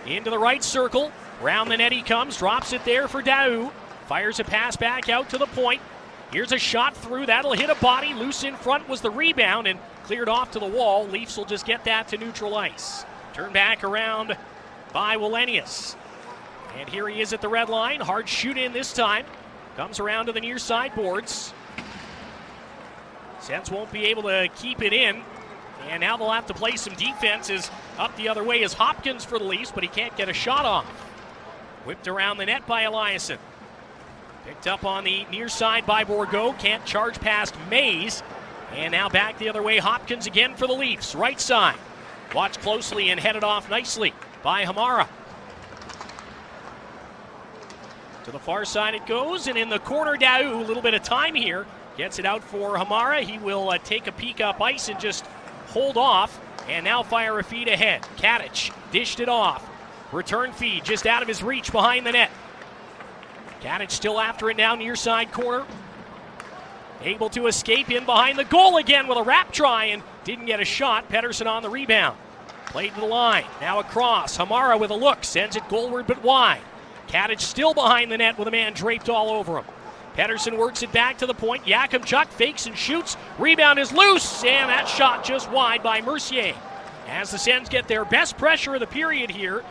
Into the right circle. Round the net he comes, drops it there for Daou. Fires a pass back out to the point. Here's a shot through. That'll hit a body. Loose in front was the rebound and cleared off to the wall. Leafs will just get that to neutral ice. Turned back around by Wallenius. And here he is at the red line. Hard shoot in this time. Comes around to the near side boards. Sens won't be able to keep it in. And now they'll have to play some defense. As up the other way is Hopkins for the Leafs, but he can't get a shot off. Whipped around the net by Eliasson. Picked up on the near side by Bourgault. Can't charge past Mays. And now back the other way. Hopkins again for the Leafs. Right side. Watched closely and headed off nicely by Hamara. To the far side it goes, and in the corner, Daou, a little bit of time here. Gets it out for Hamara. He will take a peek up ice and just hold off, and now fire a feed ahead. Kadich dished it off. Return feed just out of his reach behind the net. Kadich still after it now, near side corner. Able to escape in behind the goal again with a wrap try and didn't get a shot. Pettersson on the rebound. Played to the line. Now across. Hamara with a look. Sends it goalward but wide. Kadich still behind the net with a man draped all over him. Pettersson works it back to the point. Yakemchuk fakes and shoots. Rebound is loose. And that shot just wide by Mercier. As the Sens get their best pressure of the period here.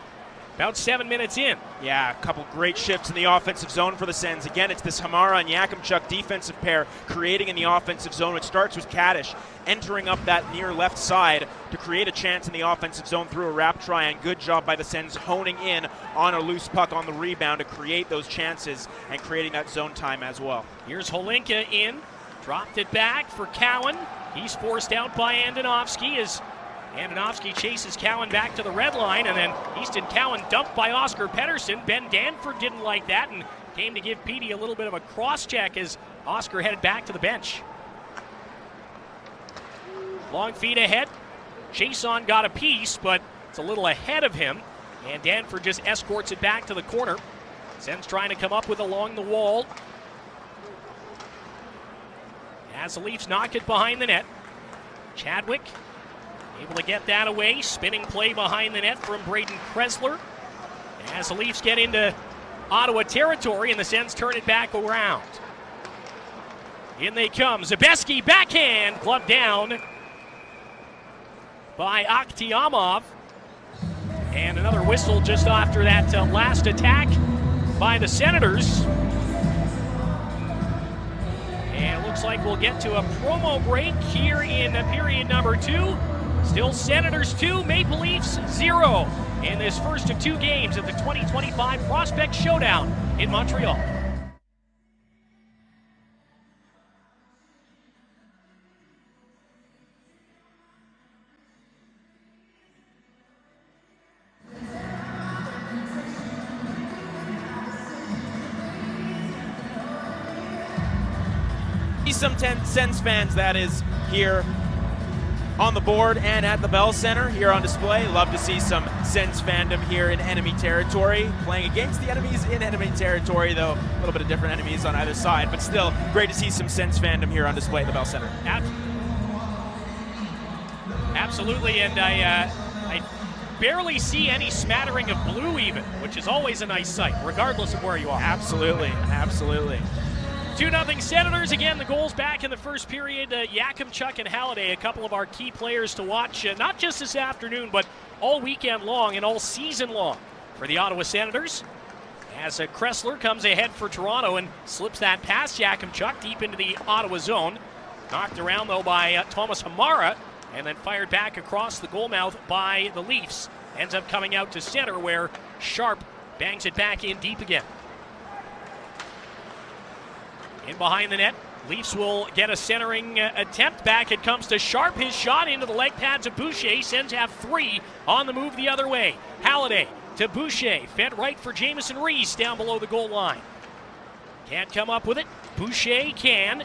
About 7 minutes in. Yeah, a couple great shifts in the offensive zone for the Sens. Again, it's this Hamara and Yakemchuk defensive pair creating in the offensive zone. It starts with Kadich entering up that near left side to create a chance in the offensive zone through a wrap try, and good job by the Sens honing in on a loose puck on the rebound to create those chances and creating that zone time as well. Here's Holinka in. Dropped it back for Cowan. He's forced out by Andonovski as Andonovski chases Cowan back to the red line, and then Easton Cowan dumped by Oscar Pettersson. Ben Danford didn't like that and came to give Petey a little bit of a cross-check as Oscar headed back to the bench. Long feed ahead. Chason got a piece, but it's a little ahead of him, and Danford just escorts it back to the corner. Sens trying to come up with along the wall. As the Leafs knock it behind the net. Chadwick able to get that away. Spinning play behind the net from Braden Kresler. As the Leafs get into Ottawa territory and the Sens turn it back around. In they come. Zabeski backhand. Glove down by Akhtiamov. And another whistle just after that last attack by the Senators. And it looks like we'll get to a promo break here in period number 2. Still Senators 2, Maple Leafs 0 in this first of 2 games at the 2025 Prospect Showdown in Montreal. See some Sens fans, that is, here on the board and at the Bell Center here on display. Love to see some Sens fandom here in enemy territory, playing against the enemies in enemy territory, though a little bit of different enemies on either side, but still great to see some Sens fandom here on display at the Bell Center. Absolutely, and I barely see any smattering of blue even, which is always a nice sight, regardless of where you are. Absolutely, absolutely. 2-0 Senators. Again, the goals back in the first period. Yakemchuk and Halliday, a couple of our key players to watch, not just this afternoon, but all weekend long and all season long for the Ottawa Senators. As Kressler comes ahead for Toronto and slips that past Yakemchuk deep into the Ottawa zone. Knocked around, though, by Thomas Hamara, and then fired back across the goal mouth by the Leafs. Ends up coming out to center, where Sharp bangs it back in deep again. In behind the net, Leafs will get a centering attempt back. It comes to Sharp. His shot into the leg pads of Boucher. Sens have 3 on the move the other way. Halliday to Boucher. Fed right for Jamison Rees down below the goal line. Can't come up with it. Boucher can.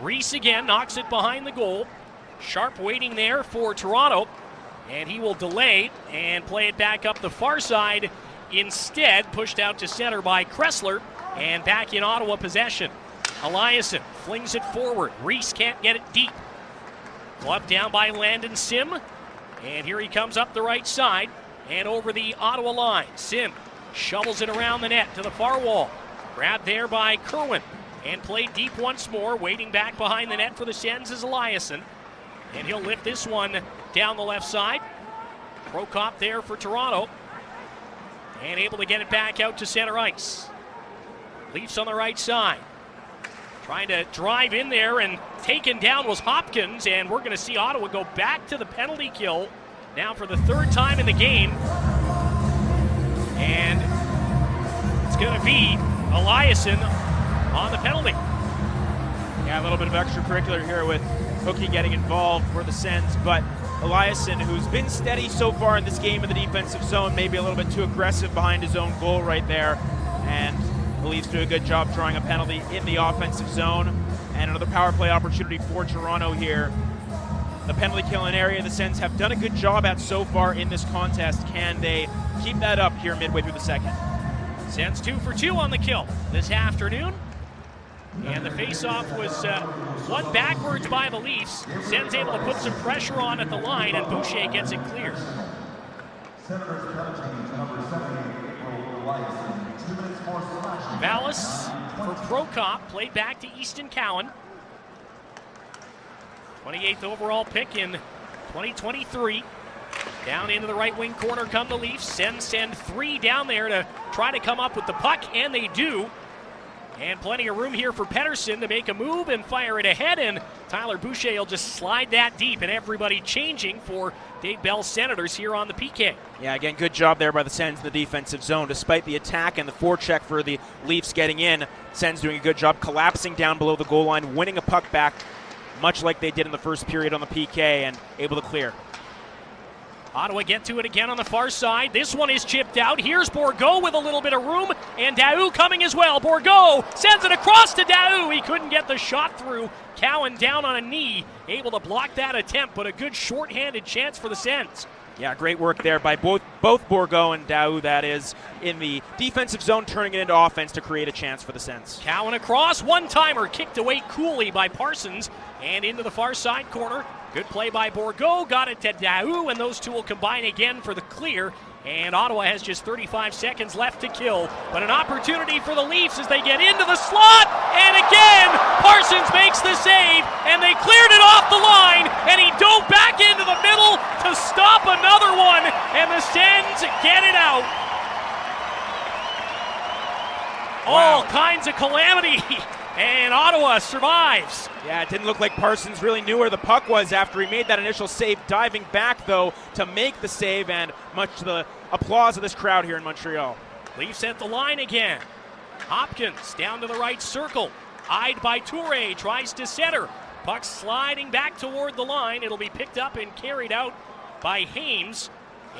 Rees again knocks it behind the goal. Sharp waiting there for Toronto. And he will delay and play it back up the far side. Instead, pushed out to center by Kressler. And back in Ottawa possession. Eliasson flings it forward. Rees can't get it deep. Gloved down by Landon Sim. And here he comes up the right side and over the Ottawa line. Sim shovels it around the net to the far wall. Grabbed there by Kerwin. And played deep once more. Waiting back behind the net for the Sens is Eliasson. And he'll lift this one down the left side. Prokop there for Toronto. And able to get it back out to center ice. Leafs on the right side. Trying to drive in there, and taken down was Hopkins, and we're going to see Ottawa go back to the penalty kill now for the 3rd time in the game. And it's going to be Eliasson on the penalty. Yeah, a little bit of extracurricular here with Hookie getting involved for the Sens, but Eliasson, who's been steady so far in this game in the defensive zone, maybe a little bit too aggressive behind his own goal right there, and the Leafs do a good job drawing a penalty in the offensive zone. And another power play opportunity for Toronto here. The penalty killing area the Sens have done a good job at so far in this contest. Can they keep that up here midway through the second? Sens 2 for 2 on the kill this afternoon. And the face-off was won backwards by the Leafs. Sens able to put some pressure on at the line, and Boucher gets it clear. Vallis for Prokop, played back to Easton Cowan. 28th overall pick in 2023. Down into the right wing corner come the Leafs. Send 3 down there to try to come up with the puck, and they do. And plenty of room here for Pettersson to make a move and fire it ahead, and Tyler Boucher will just slide that deep, and everybody changing for Dave Bell's Senators here on the PK. Yeah, again, good job there by the Sens in the defensive zone. Despite the attack and the forecheck for the Leafs getting in, Sens doing a good job collapsing down below the goal line, winning a puck back, much like they did in the first period on the PK, and able to clear. Ottawa get to it again on the far side. This one is chipped out. Here's Bourgault with a little bit of room, and Daou coming as well. Bourgault sends it across to Daou. He couldn't get the shot through. Cowan down on a knee, able to block that attempt, but a good shorthanded chance for the Sens. Yeah, great work there by both Bourgault and Daou, that is, in the defensive zone, turning it into offense to create a chance for the Sens. Cowan across, one-timer kicked away coolly by Parsons, and into the far side corner. Good play by Bourgault, got it to Daou, and those two will combine again for the clear. And Ottawa has just 35 seconds left to kill. But an opportunity for the Leafs as they get into the slot. And again, Parsons makes the save, and they cleared it off the line. And he dove back into the middle to stop another one. And the Sens get it out. All kinds of calamity. And Ottawa survives. Yeah, it didn't look like Parsons really knew where the puck was after he made that initial save, diving back, though, to make the save, and much to the applause of this crowd here in Montreal. Leafs at the line again. Hopkins down to the right circle. Eyed by Toure, tries to center. Puck sliding back toward the line. It'll be picked up and carried out by Haymes.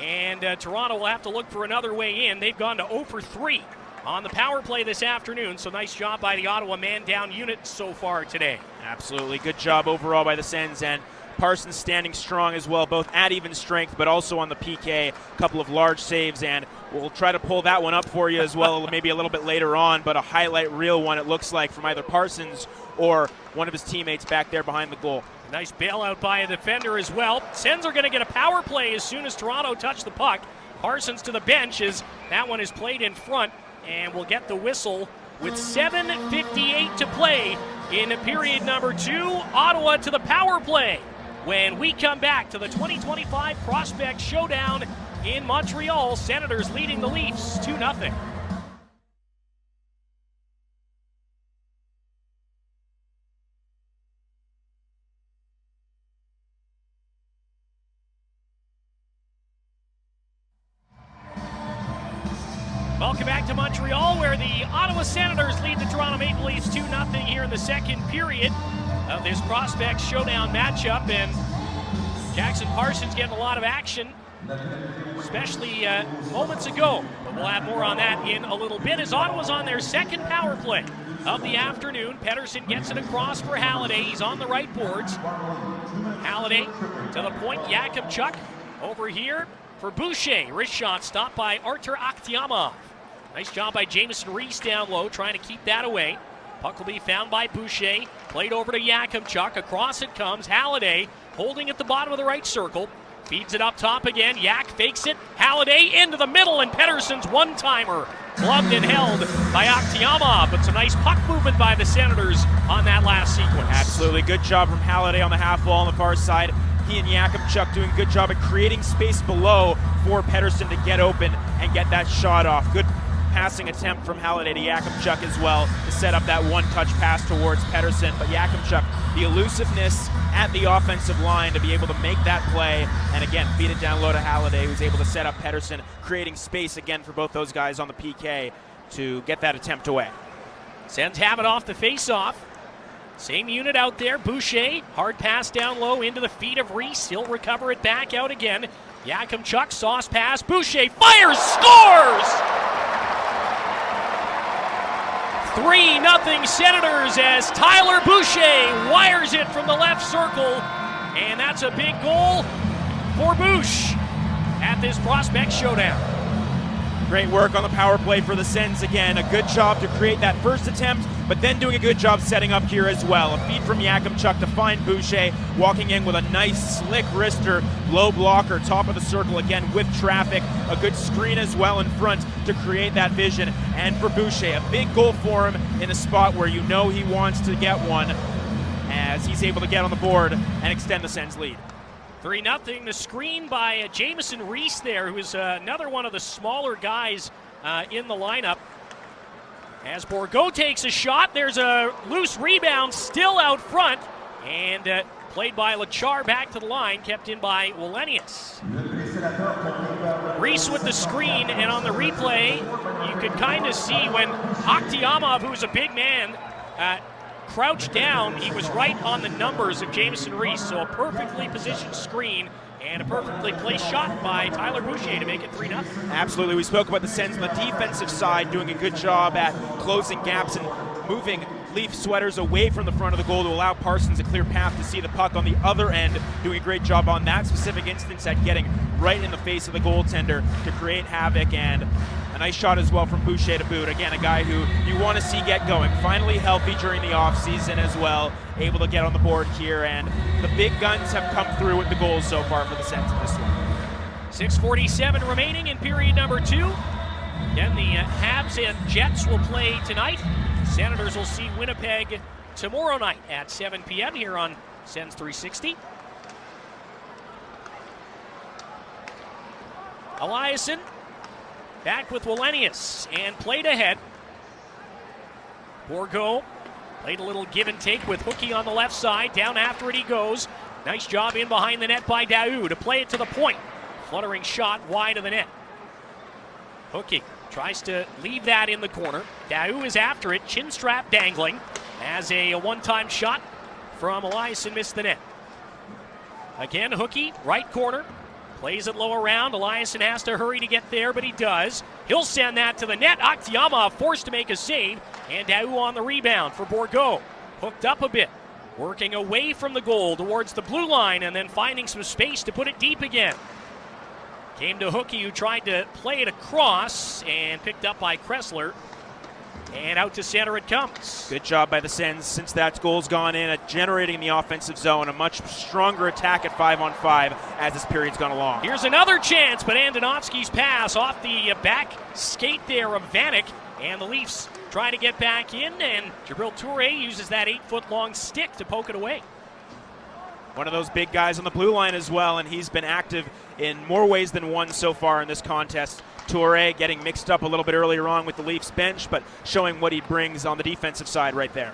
And Toronto will have to look for another way in. They've gone to 0 for 3 on the power play this afternoon. So nice job by the Ottawa man-down unit so far today. Absolutely. Good job overall by the Sens, and Parsons standing strong as well, both at even strength, but also on the PK. A couple of large saves, and we'll try to pull that one up for you as well, maybe a little bit later on, but a highlight reel one, it looks like, from either Parsons or one of his teammates back there behind the goal. Nice bailout by a defender as well. Sens are going to get a power play as soon as Toronto touch the puck. Parsons to the bench as that one is played in front, and we'll get the whistle with 7:58 to play in period number 2. Ottawa to the power play when we come back to the 2025 Prospect Showdown in Montreal. Senators leading the Leafs 2-0. Welcome back to Montreal, where the Ottawa Senators lead the Toronto Maple Leafs 2-0 here in the second period of this Prospect Showdown matchup. And Jackson Parsons getting a lot of action, especially moments ago. But we'll have more on that in a little bit as Ottawa's on their second power play of the afternoon. Pettersson gets it across for Halliday. He's on the right boards. Halliday to the point. Yakemchuk over here for Boucher. Wrist shot stopped by Artur Akhtiamov. Nice job by Jamieson Rees down low, trying to keep that away. Puck will be found by Boucher. Played over to Yakemchuk. Across it comes Halliday, holding at the bottom of the right circle. Feeds it up top again. Yak fakes it. Halliday into the middle, and Pettersson's one-timer gloved and held by Akhtiamov. But some nice puck movement by the Senators on that last sequence. Absolutely. Good job from Halliday on the half wall on the far side. He and Yakemchuk doing a good job at creating space below for Pettersson to get open and get that shot off. Good passing attempt from Halliday to Yakemchuk as well to set up that one-touch pass towards Pettersson. But Yakemchuk, the elusiveness at the offensive line to be able to make that play, and again, feed it down low to Halliday, who's able to set up Pettersson, creating space again for both those guys on the PK to get that attempt away. Sens have it off the face-off. Same unit out there. Boucher, hard pass down low into the feet of Rees. He'll recover it back out again. Yakemchuk, sauce pass. Boucher fires, scores! 3-0 Senators as Tyler Boucher wires it from the left circle. And that's a big goal for Boucher at this Prospect Showdown. Great work on the power play for the Sens again. A good job to create that first attempt, but then doing a good job setting up here as well. A feed from Yakemchuk to find Boucher, walking in with a nice slick wrister, low blocker, top of the circle again with traffic. A good screen as well in front to create that vision. And for Boucher, a big goal for him in a spot where you know he wants to get one, as he's able to get on the board and extend the Sens lead. 3-0. The screen by Jamieson Rees there, who is another one of the smaller guys in the lineup. As Bourgault takes a shot, there's a loose rebound still out front, and played by Lachar back to the line, kept in by Wallenius. Rees with the screen, and on the replay, you could kind of see when Akhtiamov, who's a big man, crouched down, he was right on the numbers of Jamieson Rees, so a perfectly positioned screen and a perfectly placed shot by Tyler Boucher to make it 3-0. Absolutely. We spoke about the Sens on the defensive side doing a good job at closing gaps and moving Leaf sweaters away from the front of the goal to allow Parsons a clear path to see the puck on the other end, doing a great job on that specific instance at getting right in the face of the goaltender to create havoc, and a nice shot as well from Boucher to boot. Again, a guy who you want to see get going. Finally healthy during the offseason as well, able to get on the board here, and the big guns have come through with the goals so far for the Sens in this one. 6:47 remaining in period number 2. Again, the Habs and Jets will play tonight. Senators will see Winnipeg tomorrow night at 7 p.m. here on Sens 360. Eliasson back with Wallenius and played ahead. Bourgault played a little give and take with Hookie on the left side. Down after it he goes. Nice job in behind the net by Daou to play it to the point. Fluttering shot wide of the net. Hookie tries to leave that in the corner. Daou is after it, chin strap dangling, as a one-time shot from Eliasson missed the net. Again, Hookie, right corner, Plays it low around. Eliasson has to hurry to get there, but he does. He'll send that to the net. Aktiamov forced to make a save. And Daou on the rebound for Bourgault. Hooked up a bit. Working away from the goal towards the blue line and then finding some space to put it deep again. Came to Hookie, who tried to play it across and picked up by Kressler. And out to center it comes. Good job by the Sens since that goal's gone in at generating the offensive zone. A much stronger attack at 5-on-5 as this period's gone along. Here's another chance, but Andonovsky's pass off the back skate there of Vanek. And the Leafs try to get back in, and Jabril Touré uses that 8-foot-long stick to poke it away. One of those big guys on the blue line as well, and he's been active in more ways than one so far in this contest. Touré getting mixed up a little bit earlier on with the Leafs bench, but showing what he brings on the defensive side right there.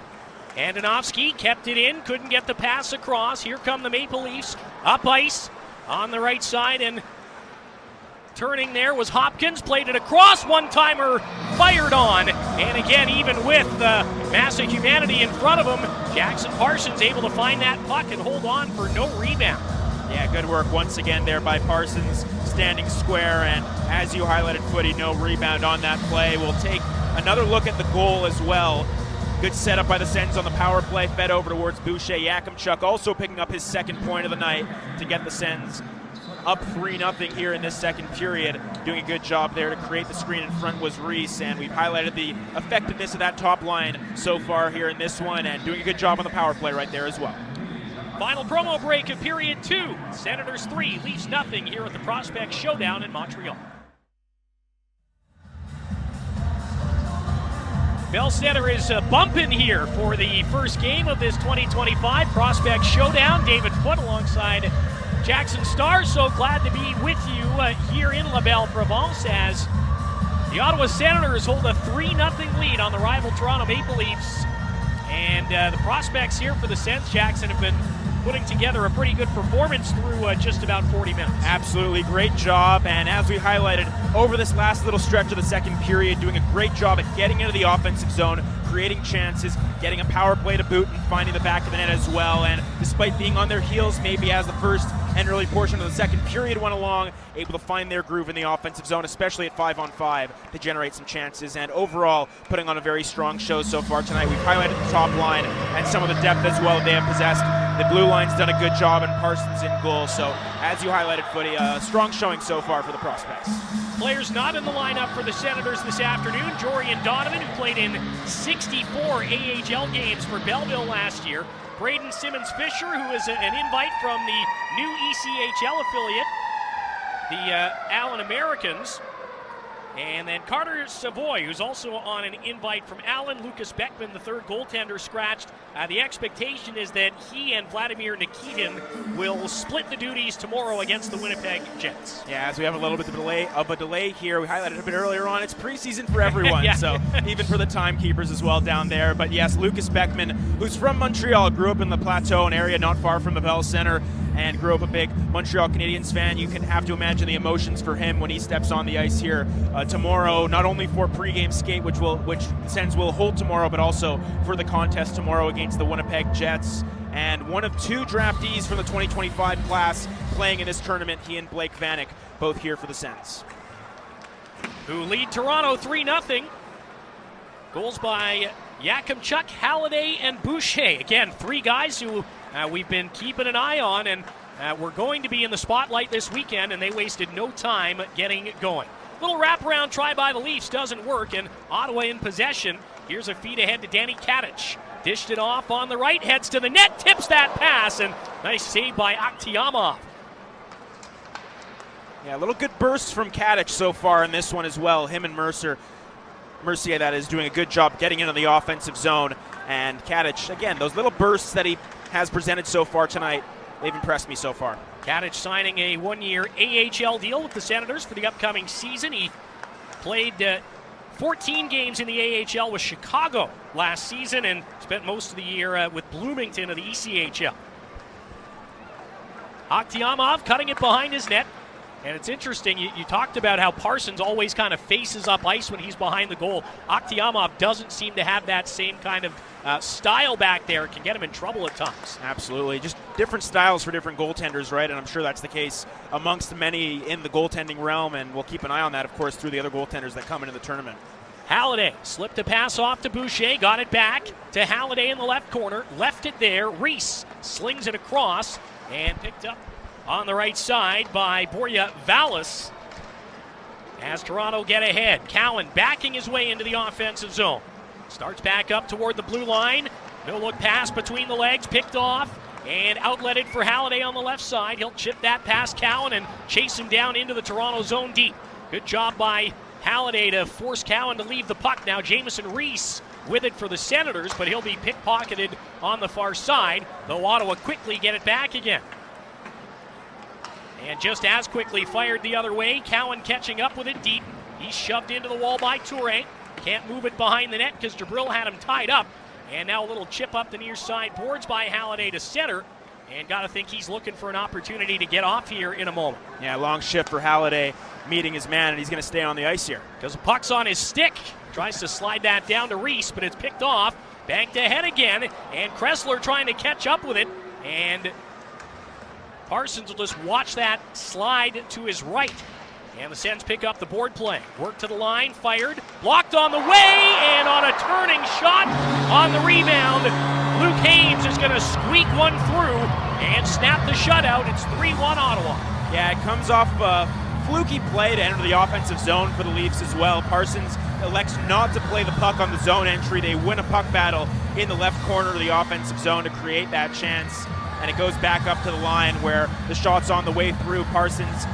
Andonovsky kept it in, couldn't get the pass across. Here come the Maple Leafs, up ice on the right side, and turning there was Hopkins, played it across, one-timer fired on, and again, even with the massive humanity in front of him, Jackson Parsons able to find that puck and hold on for no rebound. Yeah, good work once again there by Parsons, standing square, and as you highlighted, Footy, no rebound on that play. We'll take another look at the goal as well. Good setup by the Sens on the power play, fed over towards Boucher. Yakemchuk also picking up his second point of the night to get the Sens up 3-0 here in this second period. Doing a good job there to create the screen in front was Reese, and we've highlighted the effectiveness of that top line so far here in this one, and doing a good job on the power play right there as well. Final promo break of period 2. Senators 3, Leafs 0 here at the Prospect Showdown in Montreal. Bell Center is bumping here for the first game of this 2025 Prospect Showdown. David Foote alongside Jackson Starr. So glad to be with you here in La Belle Provence as the Ottawa Senators hold a 3-0 lead on the rival Toronto Maple Leafs. And the prospects here for the Sens, Jackson, have been putting together a pretty good performance through just about 40 minutes. Absolutely, great job, and as we highlighted over this last little stretch of the second period, doing a great job at getting into the offensive zone, creating chances, getting a power play to boot, and finding the back of the net as well. And despite being on their heels maybe as the first and early portion of the second period went along, able to find their groove in the offensive zone, especially at 5-on-5, to generate some chances, and overall putting on a very strong show so far tonight. We've highlighted the top line and some of the depth as well they have possessed. The blue line's done a good job, and Parsons in goal. So, as you highlighted, Footy, a strong showing so far for the prospects. Players not in the lineup for the Senators this afternoon. Jorian Donovan, who played in 64 AHL games for Belleville last year. Braden Simmons-Fisher, who is an invite from the new ECHL affiliate, the Allen Americans. And then Carter Savoy, who's also on an invite from Allen. Lucas Beckman, the third goaltender, scratched. The expectation is that he and Vladimir Nikitin will split the duties tomorrow against the Winnipeg Jets. Yeah, as we have a little bit of a delay here. We highlighted a bit earlier on. It's preseason for everyone, yeah. So even for the timekeepers as well down there. But yes, Lucas Beckman, who's from Montreal, grew up in the Plateau, an area not far from the Bell Center, and grew up a big Montreal Canadiens fan. You can have to imagine the emotions for him when he steps on the ice here tomorrow, not only for pregame skate, which Sens will hold tomorrow, but also for the contest tomorrow against the Winnipeg Jets. And one of two draftees from the 2025 class playing in this tournament, he and Blake Vanek, both here for the Sens. Who lead Toronto 3-0. Goals by Yakemchuk, Halliday, and Boucher. Again, three guys who we've been keeping an eye on, and we're going to be in the spotlight this weekend, and they wasted no time getting it going. Little wraparound try by the Leafs doesn't work, and Ottawa in possession. Here's a feed ahead to Danny Kadich. Dished it off on the right, heads to the net, tips that pass, and nice save by Aktiamov. Yeah, a little good bursts from Kadich so far in this one as well. Him and Mercier, that is, doing a good job getting into the offensive zone. And Kadich, again, those little bursts that he has presented so far tonight, they've impressed me so far. Kadich signing a one-year AHL deal with the Senators for the upcoming season. He played 14 games in the AHL with Chicago last season and spent most of the year with Bloomington of the ECHL. Aktiamov cutting it behind his net. And it's interesting, you talked about how Parsons always kind of faces up ice when he's behind the goal. Akhtiamov doesn't seem to have that same kind of style back there. It can get him in trouble at times. Absolutely. Just different styles for different goaltenders, right? And I'm sure that's the case amongst many in the goaltending realm, and we'll keep an eye on that, of course, through the other goaltenders that come into the tournament. Halliday slipped a pass off to Boucher, got it back to Halliday in the left corner, left it there. Reese slings it across and picked up on the right side by Borja Vallis as Toronto get ahead. Cowan backing his way into the offensive zone. Starts back up toward the blue line. No look pass between the legs, picked off and outletted for Halliday on the left side. He'll chip that past Cowan and chase him down into the Toronto zone deep. Good job by Halliday to force Cowan to leave the puck. Now Jamison Reese with it for the Senators, but he'll be pickpocketed on the far side, though Ottawa quickly get it back again. And just as quickly fired the other way. Cowan catching up with it deep. He's shoved into the wall by Toure. Can't move it behind the net because Jabril had him tied up. And now a little chip up the near side boards by Halliday to center. And got to think he's looking for an opportunity to get off here in a moment. Yeah, long shift for Halliday, meeting his man, and he's going to stay on the ice here. Because the puck's on his stick. Tries to slide that down to Reese, but it's picked off. Banked ahead again. And Kressler trying to catch up with it. And Parsons will just watch that slide to his right. And the Sens pick up the board play. Work to the line, fired, blocked on the way, and on a turning shot on the rebound, Luke Haymes is going to squeak one through and snap the shutout. It's 3-1 Ottawa. Yeah, it comes off a fluky play to enter the offensive zone for the Leafs as well. Parsons elects not to play the puck on the zone entry. They win a puck battle in the left corner of the offensive zone to create that chance. And it goes back up to the line where the shot's on the way through. Parsons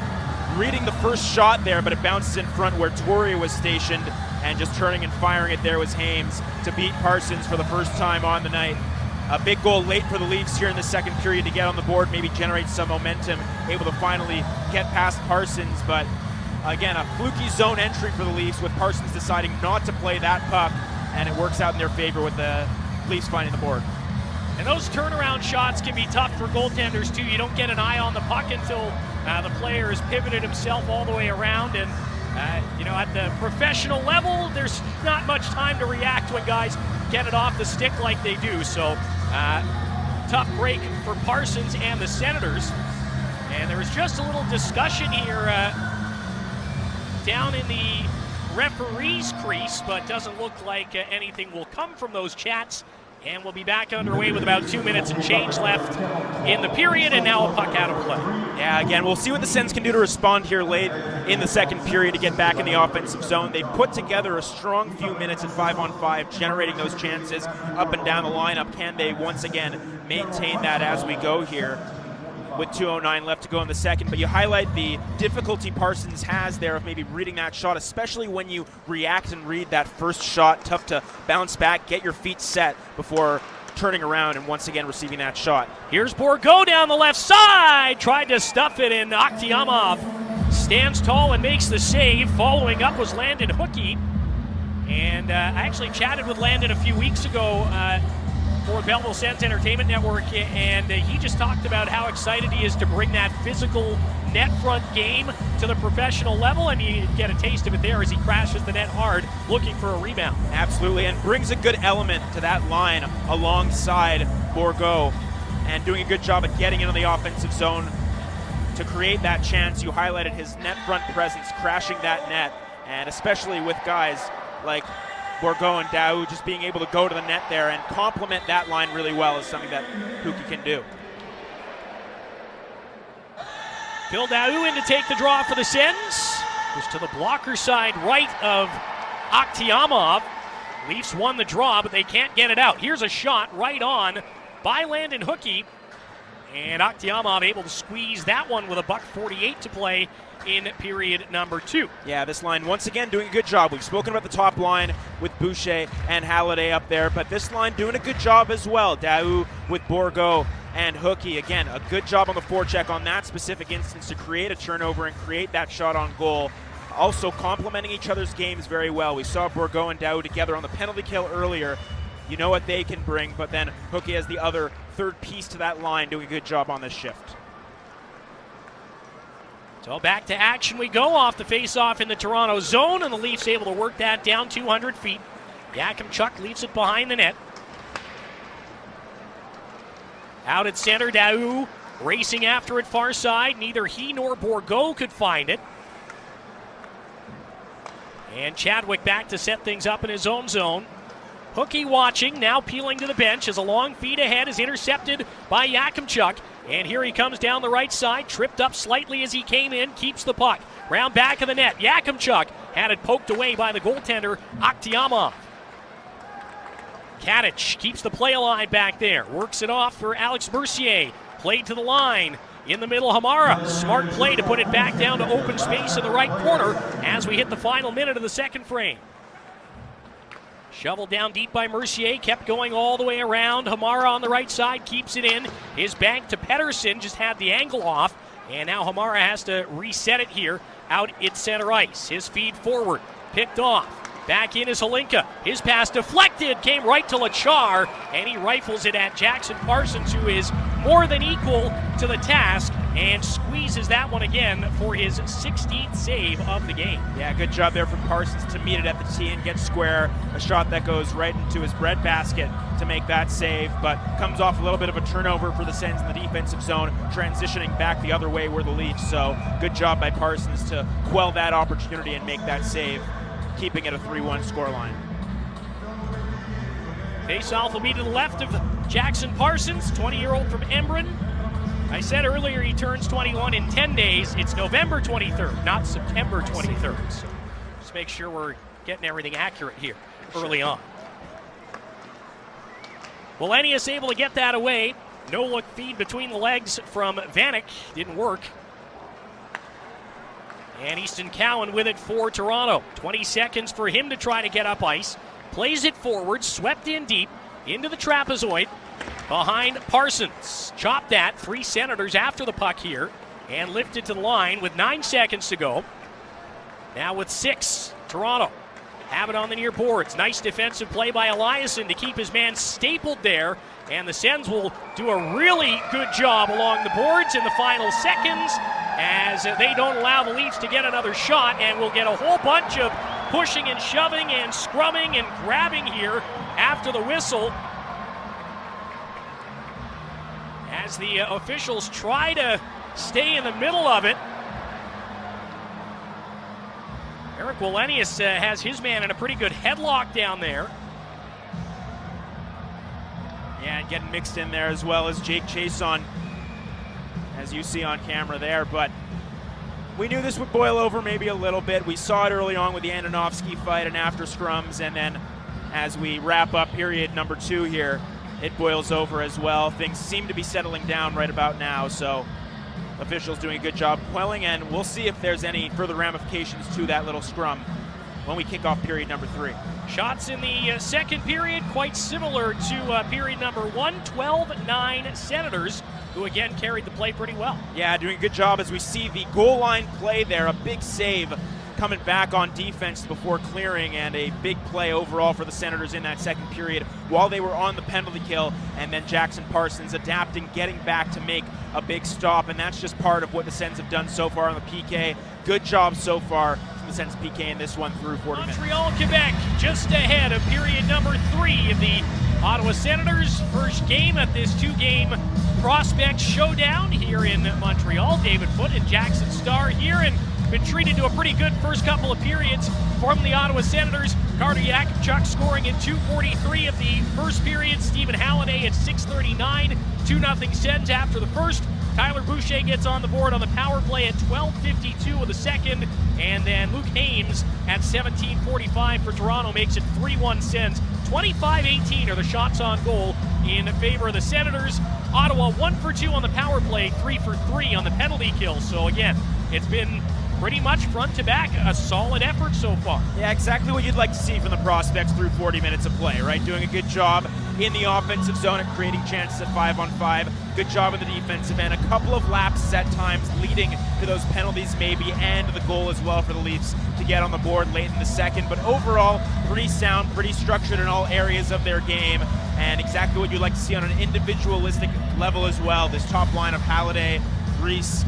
reading the first shot there, but it bounces in front where Toure was stationed, and just turning and firing it there was Haymes to beat Parsons for the first time on the night. A big goal late for the Leafs here in the second period to get on the board, maybe generate some momentum, able to finally get past Parsons, but again, a fluky zone entry for the Leafs with Parsons deciding not to play that puck, and it works out in their favor with the Leafs finding the board. And those turnaround shots can be tough for goaltenders too. You don't get an eye on the puck until the player has pivoted himself all the way around. And at the professional level, there's not much time to react when guys get it off the stick like they do. So tough break for Parsons and the Senators. And there was just a little discussion here down in the referee's crease, but doesn't look like anything will come from those chats. And we'll be back underway with about 2 minutes and change left in the period, and now a puck out of play. Yeah, again, we'll see what the Sens can do to respond here late in the second period to get back in the offensive zone. They put together a strong few minutes at 5-on-5, generating those chances up and down the lineup. Can they once again maintain that as we go here with 2:09 left to go in the second? But you highlight the difficulty Parsons has there of maybe reading that shot, especially when you react and read that first shot. Tough to bounce back, get your feet set before turning around and once again receiving that shot. Here's Bourgault down the left side, tried to stuff it in. Akhtiamov stands tall and makes the save. Following up was Landon Hookey. And I actually chatted with Landon a few weeks ago for Belleville Sens Entertainment Network, and he just talked about how excited he is to bring that physical net front game to the professional level, and you get a taste of it there as he crashes the net hard looking for a rebound. Absolutely, and brings a good element to that line alongside Bourgault, and doing a good job at getting into the offensive zone to create that chance. You highlighted his net front presence, crashing that net, and especially with guys like Bourgault and Daou just being able to go to the net there and complement that line really well is something that Hookey can do. Phil Daou in to take the draw for the Sens. Goes to the blocker side right of Akhtiamov. Leafs won the draw, but they can't get it out. Here's a shot right on by Landon Hookey. And Akhtiamov able to squeeze that one with $1:48 to play in period number 2. Yeah, this line once again doing a good job. We've spoken about the top line with Boucher and Halliday up there, but this line doing a good job as well. Daou with Bourgault and Hookey. Again, a good job on the forecheck on that specific instance to create a turnover and create that shot on goal. Also complementing each other's games very well. We saw Bourgault and Daou together on the penalty kill earlier. You know what they can bring, but then Hookey as the other third piece to that line doing a good job on this shift. So back to action we go off the face-off in the Toronto zone, and the Leafs able to work that down 200 feet. Yakemchuk leaves it behind the net. Out at center, Daou racing after it far side. Neither he nor Bourgault could find it. And Chadwick back to set things up in his own zone. Hookie watching, now peeling to the bench as a long feed ahead is intercepted by Yakemchuk. And here he comes down the right side, tripped up slightly as he came in, keeps the puck. Round back of the net, Yakemchuk had it poked away by the goaltender, Akhtiamov. Kadich keeps the play alive back there, works it off for Alex Mercier. Played to the line. In the middle, Hamara. Smart play to put it back down to open space in the right corner as we hit the final minute of the second frame. Shoveled down deep by Mercier, kept going all the way around. Hamara on the right side keeps it in. His bank to Pettersson, just had the angle off. And now Hamara has to reset it here out at center ice. His feed forward, picked off. Back in is Holinka. His pass deflected, came right to Lachar, and he rifles it at Jackson Parsons, who is more than equal to the task, and squeezes that one again for his 16th save of the game. Yeah, good job there from Parsons to meet it at the tee and get square. A shot that goes right into his breadbasket to make that save, but comes off a little bit of a turnover for the Sens in the defensive zone, transitioning back the other way were the Leafs. So good job by Parsons to quell that opportunity and make that save, keeping it a 3-1 scoreline. Face-off will be to the left of Jackson Parsons, 20-year-old from Embrun. I said earlier he turns 21 in 10 days. It's November 23rd, not September 23rd. So just make sure we're getting everything accurate here early on. Wallenius able to get that away. No-look feed between the legs from Vanek. Didn't work. And Easton Cowan with it for Toronto. 20 seconds for him to try to get up ice. Plays it forward, swept in deep, into the trapezoid, behind Parsons. Chopped that, 3 Senators after the puck here, and lifted to the line with 9 seconds to go. Now with 6, Toronto have it on the near boards. Nice defensive play by Eliasson to keep his man stapled there, and the Sens will do a really good job along the boards in the final seconds as they don't allow the Leafs to get another shot, and we'll get a whole bunch of pushing and shoving and scrumming and grabbing here after the whistle as the officials try to stay in the middle of it. Eric Wallenius has his man in a pretty good headlock down there. Yeah, and getting mixed in there as well as Jake Chason, as you see on camera there. But we knew this would boil over maybe a little bit. We saw it early on with the Andonovski fight and after scrums, and then as we wrap up period number 2 here, it boils over as well. Things seem to be settling down right about now, so officials doing a good job quelling, and we'll see if there's any further ramifications to that little scrum when we kick off period number 3. Shots in the second period, quite similar to period number 1, 12-9 Senators, who again carried the play pretty well. Yeah, doing a good job as we see the goal line play there, a big save coming back on defense before clearing, and a big play overall for the Senators in that second period while they were on the penalty kill, and then Jackson Parsons adapting, getting back to make a big stop, and that's just part of what the Sens have done so far on the PK. Good job so far from the Sens PK in this one through 40 minutes. Montreal, Quebec, just ahead of period number 3 of the Ottawa Senators' first game at this 2-game prospect showdown here in Montreal. David Foote and Jackson Starr here, and been treated to a pretty good first couple of periods from the Ottawa Senators. Carter Yakemchuk scoring in 2:43 of the first period. Stephen Halliday at 6:39, 2-0 Sens after the first. Tyler Boucher gets on the board on the power play at 12:52 of the second, and then Luke Haymes at 17:45 for Toronto makes it 3-1 Sens. 25-18 are the shots on goal in favor of the Senators. Ottawa 1 for 2 on the power play, 3 for 3 on the penalty kill. So again, it's been pretty much front to back, a solid effort so far. Yeah, exactly what you'd like to see from the prospects through 40 minutes of play, right? Doing a good job in the offensive zone and creating chances at 5-on-5. Good job in the defensive end. A couple of lapses at times leading to those penalties maybe, and the goal as well for the Leafs to get on the board late in the second. But overall, pretty sound, pretty structured in all areas of their game, and exactly what you'd like to see on an individualistic level as well. This top line of Halliday, Reese,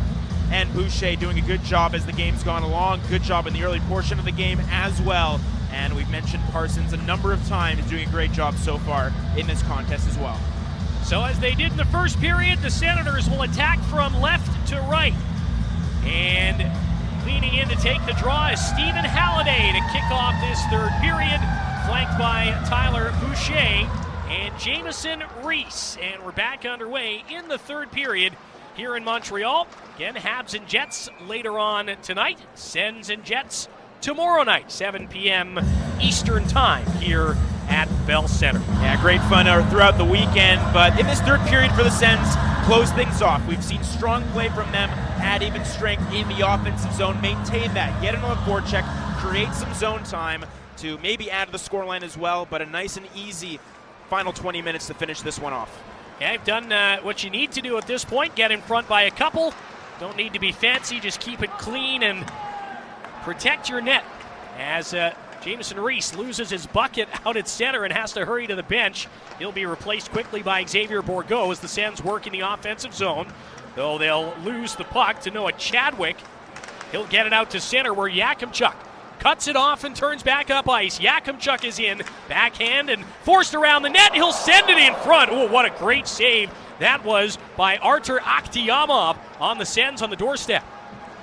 and Boucher doing a good job as the game's gone along. Good job in the early portion of the game as well. And we've mentioned Parsons a number of times, doing a great job so far in this contest as well. So as they did in the first period, the Senators will attack from left to right. And leaning in to take the draw is Stephen Halliday to kick off this third period, flanked by Tyler Boucher and Jamieson Reese. And we're back underway in the third period here in Montreal. Again, Habs and Jets later on tonight. Sens and Jets tomorrow night, 7 p.m. Eastern Time here at Bell Center. Yeah, great fun throughout the weekend, but in this third period for the Sens, close things off. We've seen strong play from them, add even strength in the offensive zone, maintain that, get another forecheck, create some zone time to maybe add to the scoreline as well, but a nice and easy final 20 minutes to finish this one off. Yeah, you've done what you need to do at this point, get in front by a couple. Don't need to be fancy, just keep it clean and protect your net as Jamieson Reese loses his bucket out at center and has to hurry to the bench. He'll be replaced quickly by Xavier Bourgault as the Sens work in the offensive zone, though they'll lose the puck to Noah Chadwick. He'll get it out to center where Yakemchuk cuts it off and turns back up ice. Yakemchuk is in, backhand and forced around the net. He'll send it in front. Oh, what a great save that was by Artur Akhtiamov on the Sens on the doorstep.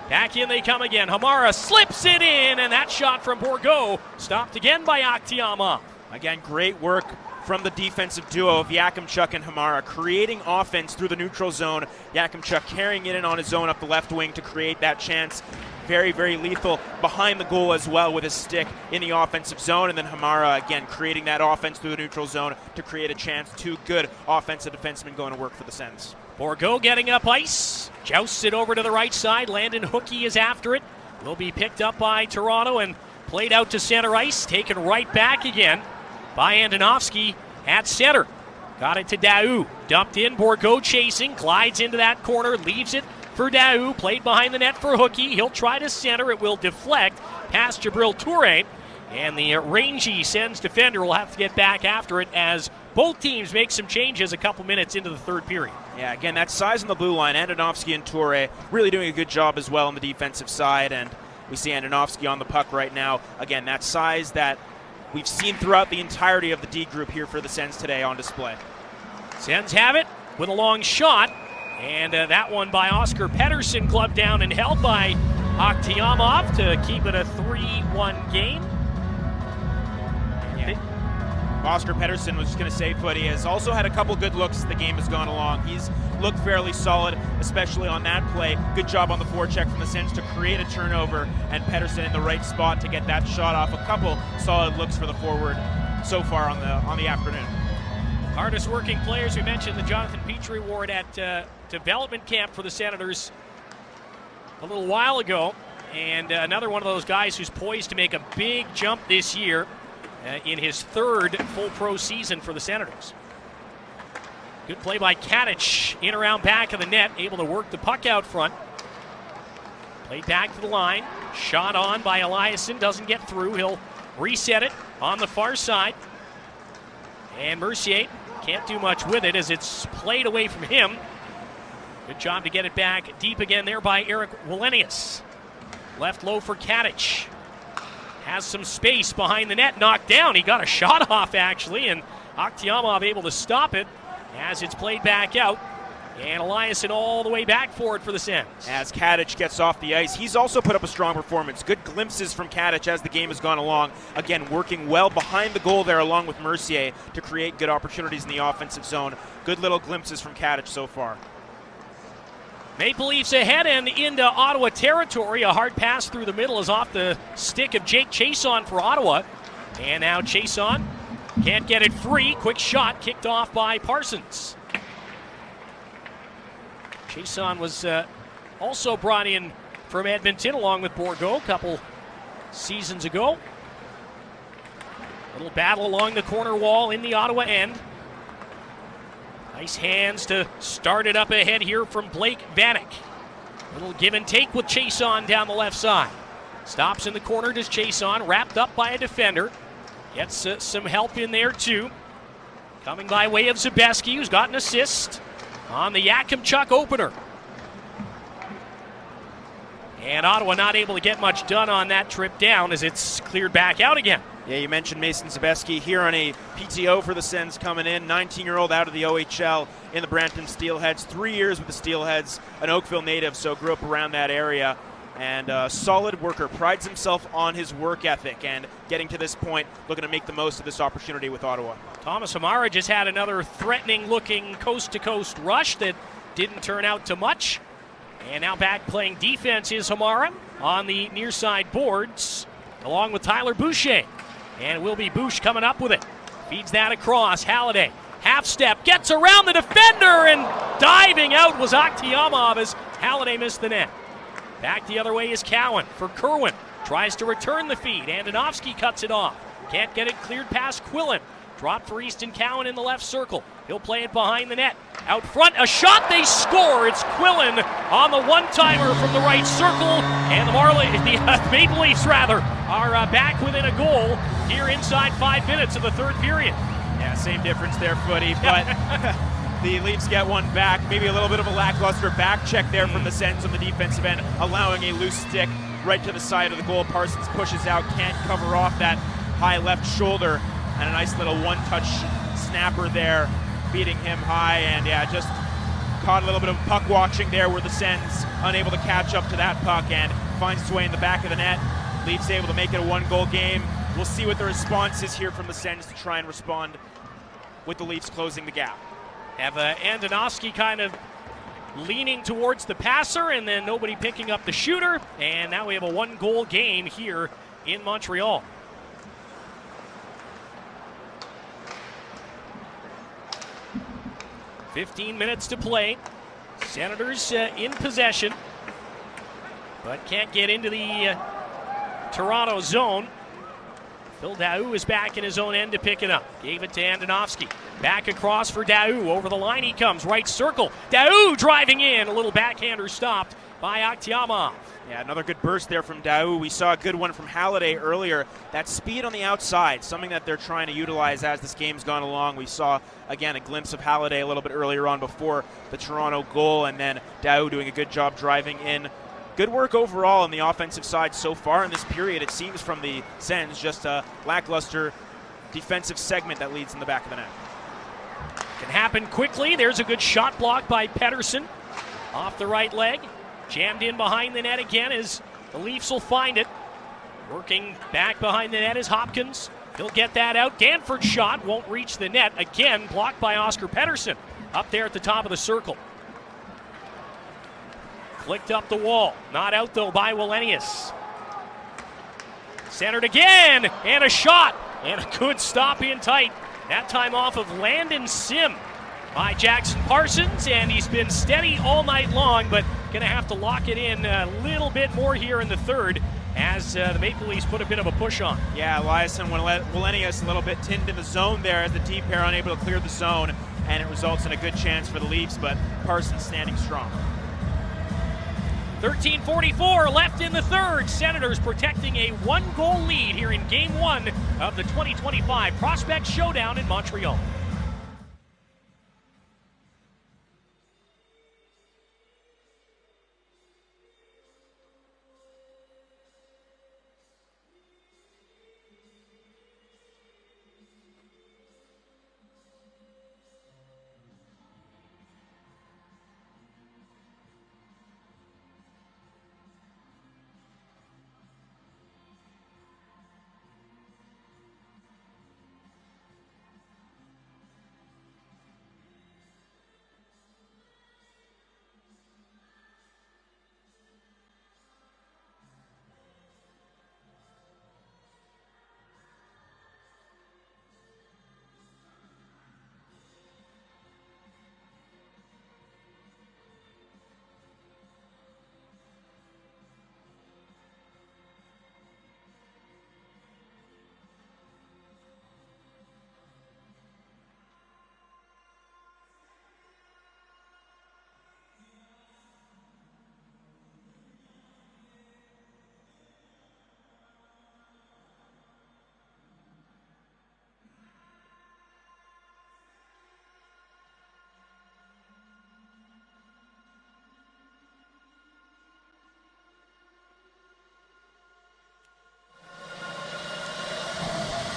Back in they come again. Hamara slips it in, and that shot from Bourgault stopped again by Akhtiamov. Again, great work from the defensive duo of Yakemchuk and Hamara, creating offense through the neutral zone. Yakemchuk carrying it in on his own up the left wing to create that chance. Very, very lethal behind the goal as well with his stick in the offensive zone. And then Hamara, again, creating that offense through the neutral zone to create a chance. Two good offensive defensemen going to work for the Sens. Bourgault getting up ice, jousts it over to the right side. Landon Hookey is after it. Will be picked up by Toronto and played out to center ice. Taken right back again by Andonovski at center. Got it to Daou. Dumped in, Bourgault chasing. Glides into that corner, leaves it for Daou. Played behind the net for Hookey. He'll try to center. It will deflect past Jabril Touré. And the rangy Sens defender will have to get back after it as both teams make some changes a couple minutes into the third period. Yeah, again, that size on the blue line, Andonovski and Touré really doing a good job as well on the defensive side. And we see Andonovski on the puck right now. Again, that size that we've seen throughout the entirety of the D group here for the Sens today on display. Sens have it with a long shot. And that one by Oscar Pettersson, gloved down and held by Akhtiamov to keep it a 3-1 game. Yeah. Oscar Pettersson was just going to say, Footy has also had a couple good looks as the game has gone along. He's looked fairly solid, especially on that play. Good job on the forecheck from the Sens to create a turnover, and Pettersson in the right spot to get that shot off. A couple solid looks for the forward so far on the afternoon. Hardest working players, we mentioned the Jonathan Petrie Award at development camp for the Senators a little while ago, and another one of those guys who's poised to make a big jump this year in his third full pro season for the Senators. Good play by Kadich in around back of the net, able to work the puck out front. Played back to the line, shot on by Eliasson, doesn't get through. He'll reset it on the far side. And Mercier can't do much with it as it's played away from him. Good job to get it back deep again there by Eric Wallenius. Left low for Kadich. Has some space behind the net, knocked down. He got a shot off actually, and Akhtiamov able to stop it as it's played back out. And Eliasson all the way back for it for the Sens. As Kadich gets off the ice, he's also put up a strong performance. Good glimpses from Kadich as the game has gone along. Again, working well behind the goal there along with Mercier to create good opportunities in the offensive zone. Good little glimpses from Kadich so far. Maple Leafs ahead and into Ottawa territory. A hard pass through the middle is off the stick of Jake Chiasson for Ottawa. And now Chiasson can't get it free. Quick shot kicked off by Parsons. Chiasson was also brought in from Edmonton along with Bourgault a couple seasons ago. Little battle along the corner wall in the Ottawa end. Nice hands to start it up ahead here from Blake Vanek. Little give and take with Chiasson down the left side. Stops in the corner, does Chiasson, wrapped up by a defender. Gets some help in there too. Coming by way of Zabeski, who's got an assist on the Yakemchuk opener. And Ottawa not able to get much done on that trip down as it's cleared back out again. Yeah, you mentioned Mason Zabeski here on a PTO for the Sens coming in. 19-year-old out of the OHL in the Brampton Steelheads. 3 years with the Steelheads, an Oakville native, so grew up around that area. And a solid worker, prides himself on his work ethic and getting to this point, looking to make the most of this opportunity with Ottawa. Thomas Hamara just had another threatening-looking coast-to-coast rush that didn't turn out to much. And now back playing defense is Hamara on the near side boards, along with Tyler Boucher. And it will be Boucher coming up with it. Feeds that across. Halliday, half step, gets around the defender, and diving out was Aktiamov as Halliday missed the net. Back the other way is Cowan for Kerwin. Tries to return the feed. Andonovski cuts it off. Can't get it cleared past Quillen. Drop for Easton Cowan in the left circle. He'll play it behind the net. Out front, a shot, they score. It's Quillen on the one-timer from the right circle. And the Maple Leafs, are back within a goal here inside 5 minutes of the third period. Yeah, same difference there, Footy, but the Leafs get one back. Maybe a little bit of a lackluster back check there from the Sens on the defensive end, allowing a loose stick right to the side of the goal. Parsons pushes out, can't cover off that high left shoulder, and a nice little one-touch snapper there, beating him high, and yeah, just caught a little bit of puck watching there where the Sens unable to catch up to that puck and finds its way in the back of the net. Leafs able to make it a one-goal game. We'll see what the response is here from the Sens to try and respond with the Leafs closing the gap. Have Andonovski kind of leaning towards the passer and then nobody picking up the shooter, and now we have a one-goal game here in Montreal. "15 minutes to play. Senators in possession, but can't get into the Toronto zone. Phil Daou is back in his own end to pick it up. Gave it to Andonovski. Back across for Daou. Over the line he comes. Right circle. Daou driving in. A little backhander stopped by Aktiamov. Yeah, another good burst there from Daou. We saw a good one from Halliday earlier. That speed on the outside, something that they're trying to utilize as this game's gone along. We saw, again, a glimpse of Halliday a little bit earlier on before the Toronto goal, and then Daou doing a good job driving in. Good work overall on the offensive side so far in this period. It seems from the Sens, just a lackluster defensive segment that leads in the back of the net. Can happen quickly. There's a good shot block by Pettersson off the right leg. Jammed in behind the net again as the Leafs will find it. Working back behind the net is Hopkins. He'll get that out. Danford's shot won't reach the net. Again, blocked by Oscar Pettersson up there at the top of the circle. Flicked up the wall. Not out, though, by Wallenius. Centered again, and a shot. And a good stop in tight. That time off of Landon Sim by Jackson Parsons, and he's been steady all night long, but going to have to lock it in a little bit more here in the third as the Maple Leafs put a bit of a push on. Yeah, Eliasson Wallenius a little bit tinned in the zone there as the D pair unable to clear the zone, and it results in a good chance for the Leafs, but Parsons standing strong. 13:44 left in the third. Senators protecting a one-goal lead here in Game 1 of the 2025 Prospect Showdown in Montreal.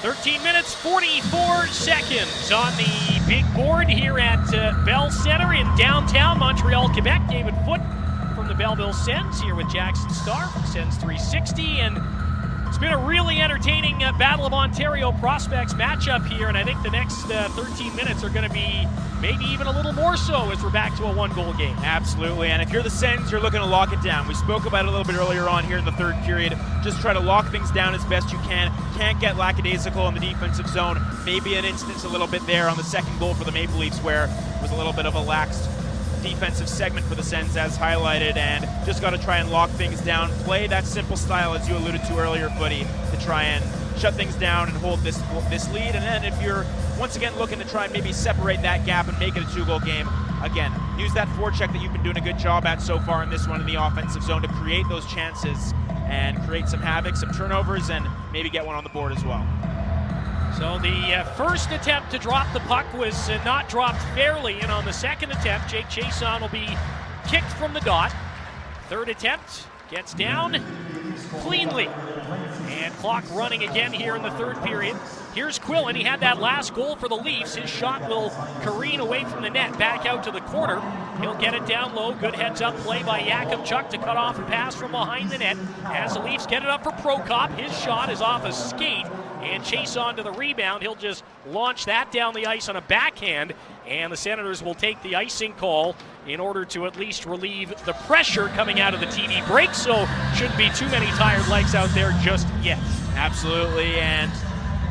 13 minutes, 44 seconds on the big board here at Bell Center in downtown Montreal, Quebec. David Foote from the Belleville Sens here with Jackson Starr from Sens 360. And it's been a really entertaining Battle of Ontario prospects matchup here, and I think the next 13 minutes are going to be maybe even a little more so as we're back to a one-goal game. Absolutely, and if you're the Sens, you're looking to lock it down. We spoke about it a little bit earlier on here in the third period. Just try to lock things down as best you can. Can't get lackadaisical in the defensive zone. Maybe an instance a little bit there on the second goal for the Maple Leafs where it was a little bit of a lax defensive segment for the Sens as highlighted, and just got to try and lock things down. Play that simple style as you alluded to earlier, Footy, to try and shut things down and hold this lead. And then if you're once again looking to try and maybe separate that gap and make it a two-goal game, again, use that forecheck that you've been doing a good job at so far in this one in the offensive zone to create those chances and create some havoc, some turnovers, and maybe get one on the board as well. So the first attempt to drop the puck was not dropped fairly, and on the second attempt, Jake Chiasson will be kicked from the dot. Third attempt gets down cleanly, and clock running again here in the third period. Here's Quillen. He had that last goal for the Leafs. His shot will careen away from the net, back out to the corner. He'll get it down low. Good heads-up play by Yakemchuk to cut off a pass from behind the net. As the Leafs get it up for Prokop, his shot is off a skate and chase on to the rebound. He'll just launch that down the ice on a backhand, and the Senators will take the icing call in order to at least relieve the pressure coming out of the TV break, so shouldn't be too many tired legs out there just yet. Absolutely, and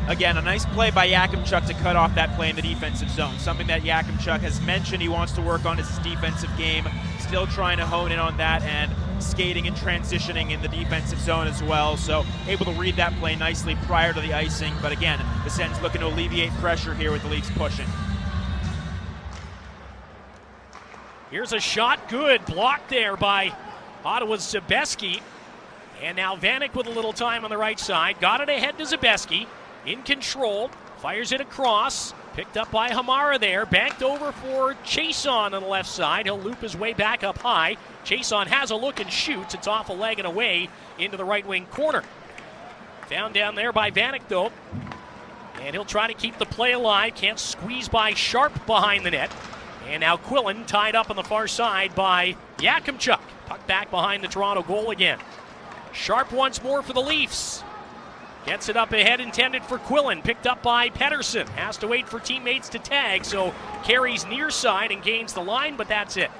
again, a nice play by Yakemchuk to cut off that play in the defensive zone. Something that Yakemchuk has mentioned he wants to work on is his defensive game. Still trying to hone in on that and skating and transitioning in the defensive zone as well. So able to read that play nicely prior to the icing. But again, the Sens looking to alleviate pressure here with the Leafs pushing. Here's a shot, good, blocked there by Ottawa's Zabeski. And now Vanek with a little time on the right side. Got it ahead to Zabeski. In control, fires it across, picked up by Hamara there, banked over for Chiasson on the left side. He'll loop his way back up high. Chiasson has a look and shoots. It's off a leg and away into the right wing corner. Found down there by Vanek though, and he'll try to keep the play alive. Can't squeeze by Sharp behind the net. And now Quillen tied up on the far side by Yakemchuk. Puck back behind the Toronto goal again. Sharp once more for the Leafs. Gets it up ahead, intended for Quillen, picked up by Pettersson. Has to wait for teammates to tag, so carries near side and gains the line, but that's it.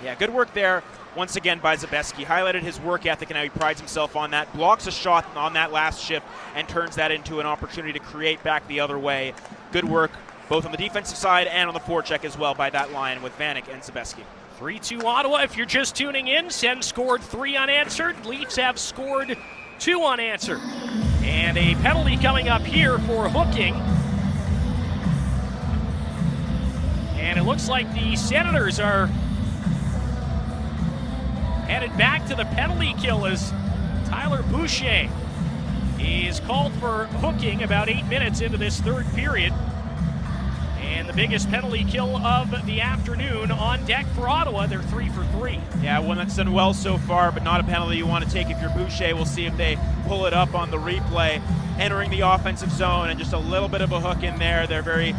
Yeah, good work there once again by Zabeski. Highlighted his work ethic and how he prides himself on that. Blocks a shot on that last shift and turns that into an opportunity to create back the other way. Good work both on the defensive side and on the forecheck as well by that line with Vanek and Zabeski. 3-2 Ottawa. If you're just tuning in, Sens scored 3 unanswered. Leafs have scored 2 unanswered. And a penalty coming up here for hooking. And it looks like the Senators are headed back to the penalty kill as Tyler Boucher is called for hooking about 8 minutes into this third period. And the biggest penalty kill of the afternoon on deck for Ottawa. They're 3 for 3. Yeah, one that's done well so far, but not a penalty you want to take if you're Boucher. We'll see if they pull it up on the replay. Entering the offensive zone and just a little bit of a hook in there. They're very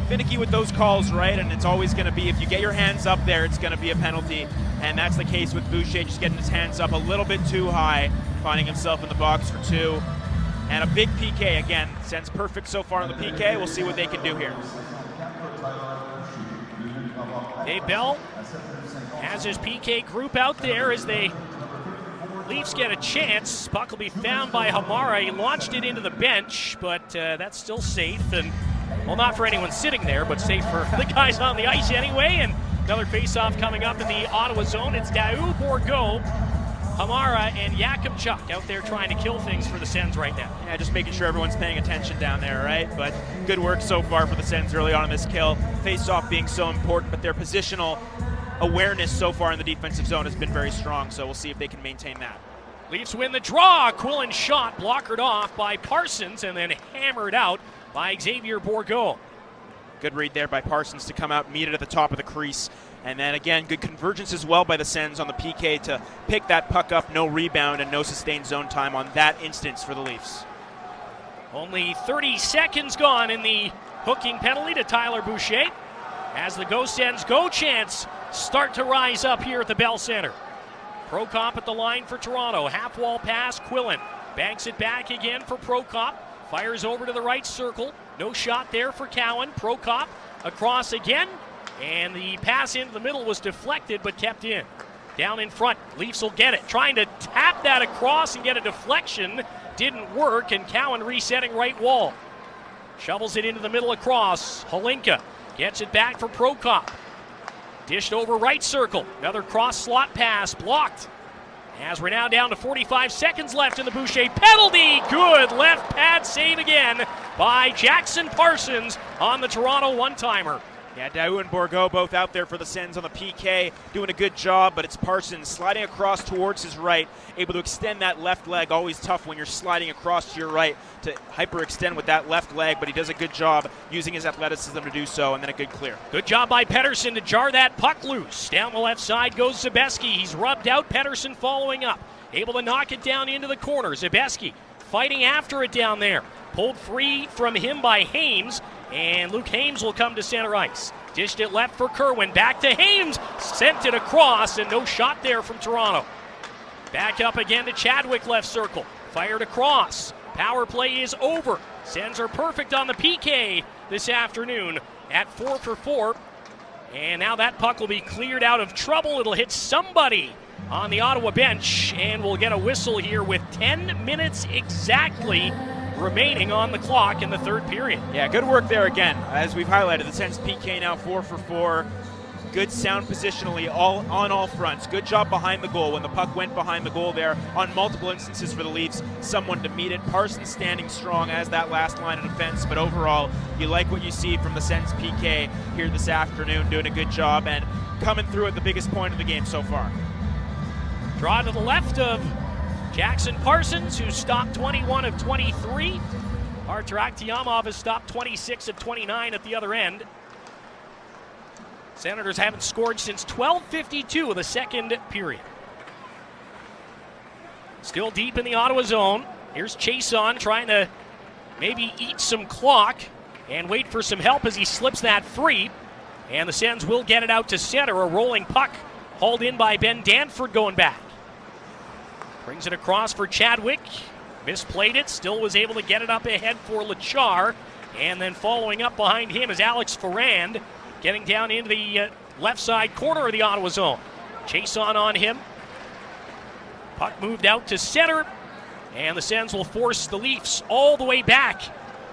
finicky with those calls, right? And it's always going to be, if you get your hands up there, it's going to be a penalty. And that's the case with Boucher, just getting his hands up a little bit too high, finding himself in the box for 2. And a big PK again. Sens perfect so far in the PK. We'll see what they can do here. Dave Bell has his PK group out there as they Leafs get a chance. Puck will be found by Hamara. He launched it into the bench, but that's still safe. And, well, not for anyone sitting there, but safe for the guys on the ice anyway. And another face-off coming up in the Ottawa zone. It's Daou, Bourgault, Hamara, and Yakemchuk out there trying to kill things for the Sens right now. Yeah, just making sure everyone's paying attention down there, right? But good work so far for the Sens early on in this kill. Face-off being so important, but their positional awareness so far in the defensive zone has been very strong, so we'll see if they can maintain that. Leafs win the draw. Quillen shot blockered off by Parsons and then hammered out by Xavier Bourgault. Good read there by Parsons to come out, meet it at the top of the crease. And then again, good convergence as well by the Sens on the PK to pick that puck up, no rebound and no sustained zone time on that instance for the Leafs. Only 30 seconds gone in the hooking penalty to Tyler Boucher as the Go Sens Go chants start to rise up here at the Bell Center. Prokop at the line for Toronto. Half wall pass, Quillen banks it back again for Prokop. Fires over to the right circle. No shot there for Cowan. Prokop across again. And the pass into the middle was deflected but kept in. Down in front, Leafs will get it. Trying to tap that across and get a deflection. Didn't work, and Cowan resetting right wall. Shovels it into the middle across. Holinka gets it back for Prokop. Dished over right circle. Another cross slot pass blocked. As we're now down to 45 seconds left in the Boucher penalty. Good left pad save again by Jackson Parsons on the Toronto one-timer. Yeah, Daou and Bourgault both out there for the Sens on the PK, doing a good job, but it's Parsons sliding across towards his right, able to extend that left leg. Always tough when you're sliding across to your right to hyperextend with that left leg, but he does a good job using his athleticism to do so, and then a good clear. Good job by Pettersson to jar that puck loose. Down the left side goes Zabeski. He's rubbed out, Pettersson following up. Able to knock it down into the corner. Zabeski fighting after it down there. Pulled free from him by Haymes, and Luke Haymes will come to center ice. Dished it left for Kerwin. Back to Haymes. Sent it across, and no shot there from Toronto. Back up again to Chadwick, left circle. Fired across. Power play is over. Sens are perfect on the PK this afternoon at 4 for 4. And now that puck will be cleared out of trouble. It'll hit somebody on the Ottawa bench, and we'll get a whistle here with 10 minutes exactly remaining on the clock in the third period. Yeah, good work there again. As we've highlighted, the Sens PK now 4 for 4. Good sound positionally on all fronts. Good job behind the goal when the puck went behind the goal there on multiple instances for the Leafs. Someone to meet it. Parsons standing strong as that last line of defense, but overall, you like what you see from the Sens PK here this afternoon, doing a good job and coming through at the biggest point of the game so far. Draw to the left of Jackson Parsons, who stopped 21 of 23. Artur Akhtiamov has stopped 26 of 29 at the other end. Senators haven't scored since 12:52 of the second period. Still deep in the Ottawa zone. Here's Chason trying to maybe eat some clock and wait for some help as he slips that free. And the Sens will get it out to center. A rolling puck hauled in by Ben Danford going back. Brings it across for Chadwick. Misplayed it. Still was able to get it up ahead for Lachar. And then following up behind him is Alex Ferrand, getting down into the left side corner of the Ottawa zone. Chase on him. Puck moved out to center. And the Sens will force the Leafs all the way back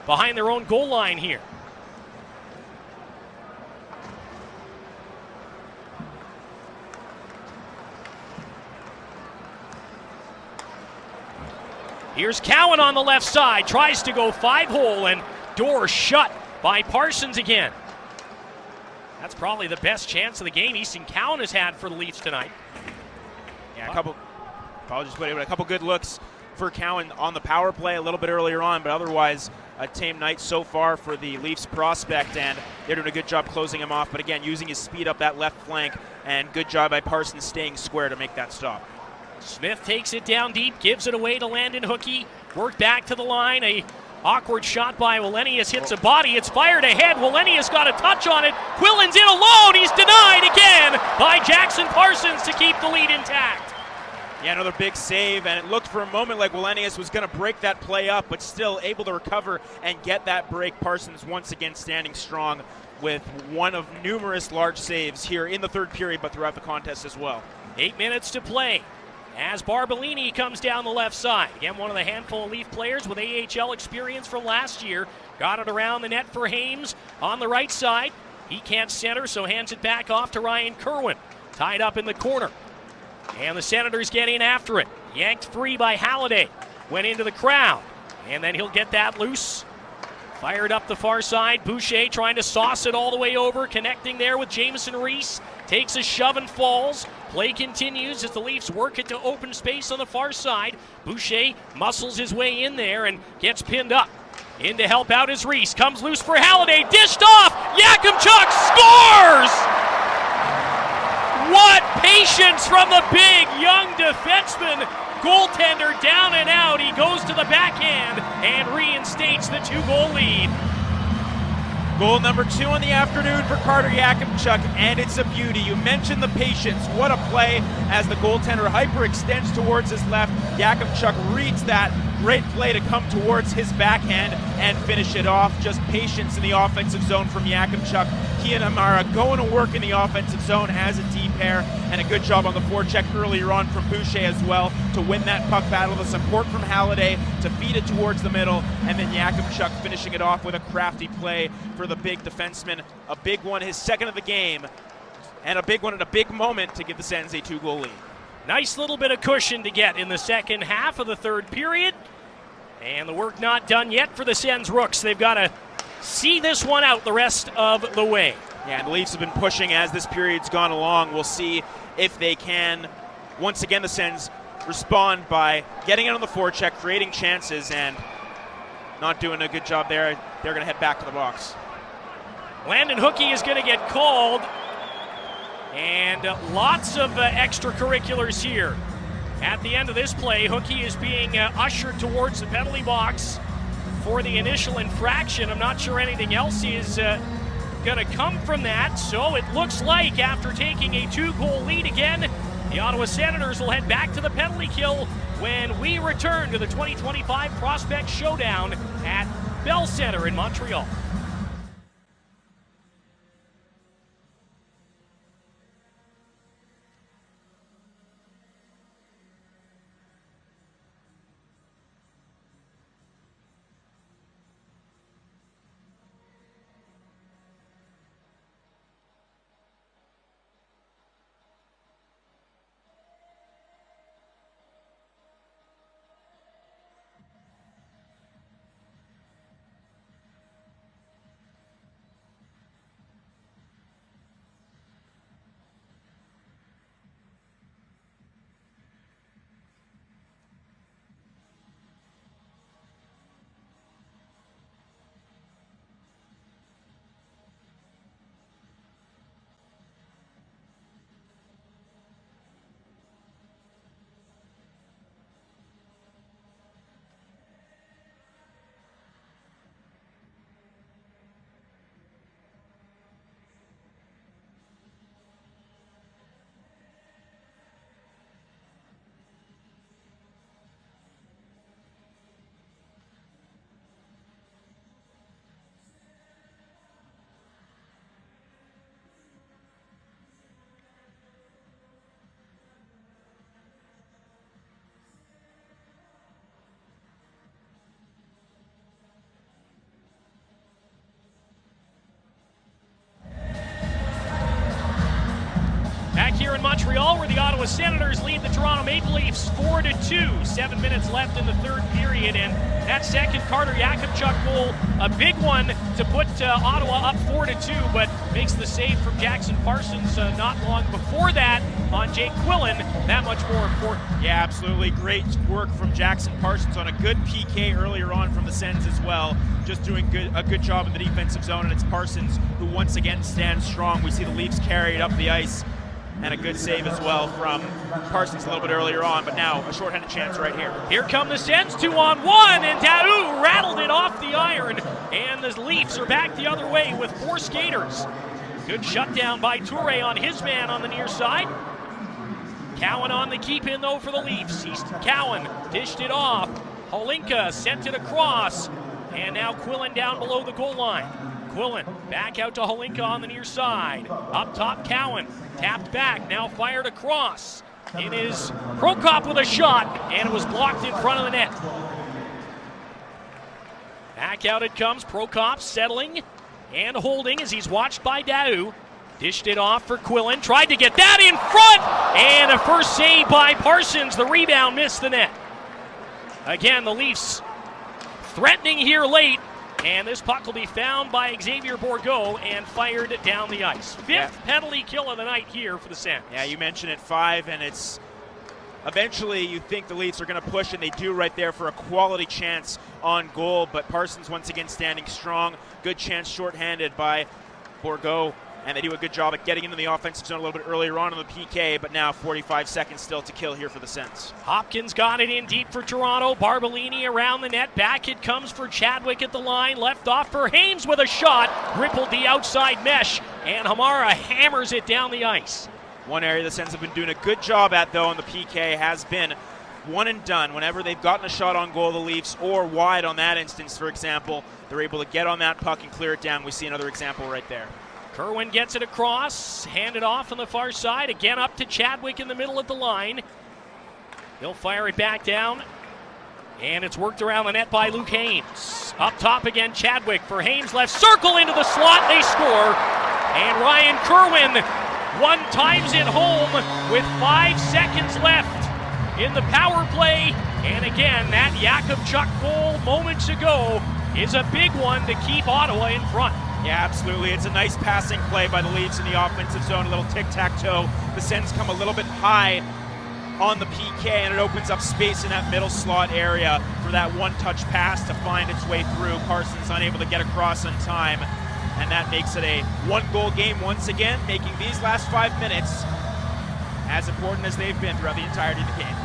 behind their own goal line here. Here's Cowan on the left side, tries to go 5-hole, and door shut by Parsons again. That's probably the best chance of the game Easton Cowan has had for the Leafs tonight. Yeah, a couple good looks for Cowan on the power play a little bit earlier on, but otherwise a tame night so far for the Leafs prospect, and they're doing a good job closing him off, but again, using his speed up that left flank, and good job by Parsons staying square to make that stop. Smith takes it down deep, gives it away to Landon Hookie. Work back to the line. A awkward shot by Wallenius hits a body. It's fired ahead. Wallenius got a touch on it. Quillen's in alone. He's denied again by Jackson Parsons to keep the lead intact. Yeah, another big save, and it looked for a moment like Wallenius was going to break that play up, but still able to recover and get that break. Parsons once again standing strong with one of numerous large saves here in the third period, but throughout the contest as well. 8 minutes to play as Barbolini comes down the left side. Again, one of the handful of Leaf players with AHL experience from last year. Got it around the net for Haymes on the right side. He can't center, so hands it back off to Ryan Kerwin. Tied up in the corner. And the Senators get in after it. Yanked free by Halliday. Went into the crowd. And then he'll get that loose. Fired up the far side. Boucher trying to sauce it all the way over. Connecting there with Jamison Reese. Takes a shove and falls. Play continues as the Leafs work it to open space on the far side. Boucher muscles his way in there and gets pinned up. In to help out is Reese. Comes loose for Halliday. Dished off. Yakemchuk scores! What patience from the big young defenseman. goaltender down and out. He goes to the backhand and reinstates the 2-goal lead. Goal number 2 in the afternoon for Carter Yakemchuk, and it's a beauty. You mentioned the patience. What a play as the goaltender hyperextends towards his left. Yakemchuk reads that. Great play to come towards his backhand and finish it off. Just patience in the offensive zone from Yakemchuk. He and Amara going to work in the offensive zone as a D pair, and a good job on the forecheck earlier on from Boucher as well to win that puck battle. The support from Halliday to feed it towards the middle, and then Yakemchuk finishing it off with a crafty play for the big defenseman. A big one, his second of the game, and a big one at a big moment to give the Sens a 2-goal lead. Nice little bit of cushion to get in the second half of the third period. And the work not done yet for the Sens Rooks. They've got to see this one out the rest of the way. Yeah, and the Leafs have been pushing as this period's gone along. We'll see if they can. Once again, the Sens respond by getting out on the forecheck, creating chances, and not doing a good job there. They're going to head back to the box. Landon Hookey is going to get called. And lots of extracurriculars here. At the end of this play, Hookey is being ushered towards the penalty box for the initial infraction. I'm not sure anything else is going to come from that. So it looks like after taking a 2-goal lead again, the Ottawa Senators will head back to the penalty kill when we return to the 2025 Prospect Showdown at Bell Center in Montreal. Back here in Montreal, where the Ottawa Senators lead the Toronto Maple Leafs 4-2. 7 minutes left in the third period, and that second Carter Yakemchuk goal, a big one to put Ottawa up 4-2, but makes the save from Jackson Parsons not long before that on Jake Quillen that much more important. Yeah, absolutely. Great work from Jackson Parsons on a good PK earlier on from the Sens as well. Just doing a good job in the defensive zone, and it's Parsons who once again stands strong. We see the Leafs carried up the ice, and a good save as well from Parsons a little bit earlier on, but now a shorthanded chance right here. Here come the Sens, 2-on-1, and Daou rattled it off the iron, and the Leafs are back the other way with 4 skaters. Good shutdown by Toure on his man on the near side. Cowan on the keep in though for the Leafs. Cowan dished it off. Holinka sent it across, and now Quillen down below the goal line. Quillen back out to Holinka on the near side. Up top, Cowan tapped back, now fired across. It is Prokop with a shot, and it was blocked in front of the net. Back out it comes, Prokop settling and holding as he's watched by Daou. Dished it off for Quillen, tried to get that in front, and a first save by Parsons. The rebound missed the net. Again, the Leafs threatening here late, and this puck will be found by Xavier Bourgault and fired down the ice. Fifth penalty kill of the night here for the Sens. Yeah, you mentioned it, 5, and it's eventually you think the Leafs are going to push, and they do right there for a quality chance on goal, but Parsons once again standing strong. Good chance shorthanded by Bourgault and they do a good job at getting into the offensive zone a little bit earlier on in the PK, but now 45 seconds still to kill here for the Sens. Hopkins got it in deep for Toronto. Barbolini around the net. Back it comes for Chadwick at the line. Left off for Haymes with a shot. Rippled the outside mesh, and Hamara hammers it down the ice. One area the Sens have been doing a good job at, though, on the PK has been one and done. Whenever they've gotten a shot on goal, the Leafs, or wide on that instance, for example, they're able to get on that puck and clear it down. We see another example right there. Kerwin gets it across, handed off on the far side, again up to Chadwick in the middle of the line. He'll fire it back down, and it's worked around the net by Luke Haymes. Up top again, Chadwick for Haymes, left circle into the slot, they score, and Ryan Kerwin one times it home with 5 seconds left in the power play, and again, that Yakemchuk goal moments ago is a big one to keep Ottawa in front. Yeah, absolutely. It's a nice passing play by the Leafs in the offensive zone, a little tic-tac-toe. The Sens come a little bit high on the PK, and it opens up space in that middle slot area for that one-touch pass to find its way through. Parsons unable to get across in time, and that makes it a one-goal game once again, making these last 5 minutes as important as they've been throughout the entirety of the game.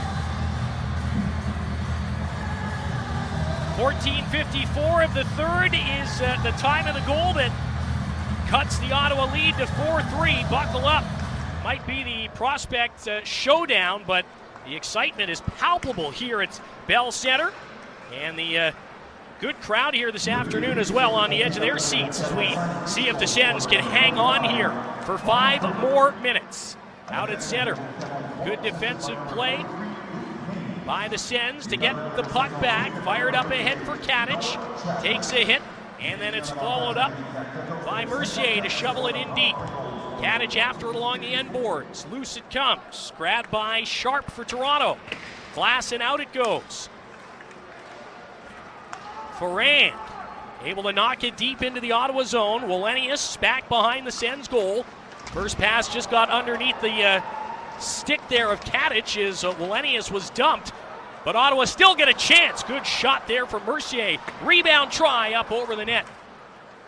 14:54 of the third is the time of the goal that cuts the Ottawa lead to 4-3. Buckle up. Might be the prospect showdown, but the excitement is palpable here at Bell Center. And the good crowd here this afternoon as well on the edge of their seats as we see if the Sens can hang on here for 5 more minutes. Out at center. Good defensive play by the Sens to get the puck back. Fired up ahead for Kadich. Takes a hit, and then it's followed up by Mercier to shovel it in deep. Kadich after it along the end boards. Loose it comes. Grabbed by Sharp for Toronto. Glass and out it goes. Ferrand able to knock it deep into the Ottawa zone. Wallenius back behind the Sens goal. First pass just got underneath the stick there of Kadich as Wallenius was dumped, but Ottawa still get a chance. Good shot there from Mercier. Rebound try up over the net.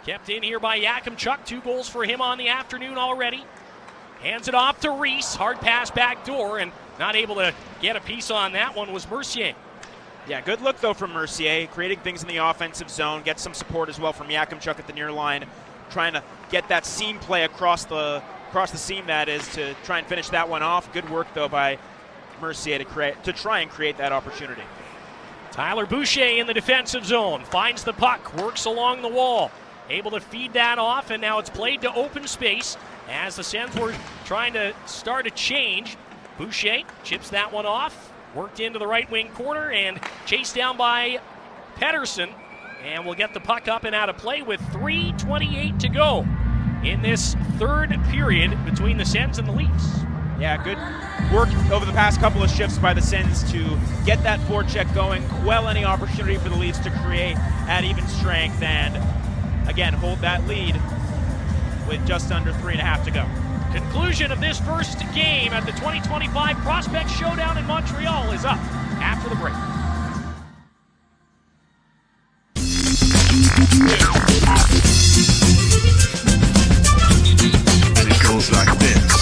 Kept in here by Yakemchuk. 2 goals for him on the afternoon already. Hands it off to Reese. Hard pass back door, and not able to get a piece on that one was Mercier. Yeah, good look though from Mercier, creating things in the offensive zone. Gets some support as well from Yakemchuk at the near line, trying to get that seam play across the seam, that is, to try and finish that one off. Good work though by Mercier to try and create that opportunity. Tyler Boucher in the defensive zone, finds the puck, works along the wall, able to feed that off, and now it's played to open space as the Sens were trying to start a change. Boucher chips that one off, worked into the right wing corner, and chased down by Pettersson, and will get the puck up and out of play with 3:28 to go in this third period between the Sens and the Leafs. Yeah, good work over the past couple of shifts by the Sens to get that forecheck going, quell any opportunity for the Leafs to create at even strength, and again hold that lead with just under 3.5 to go. Conclusion of this first game at the 2025 Prospect Showdown in Montreal is up after the break. And it goes like this.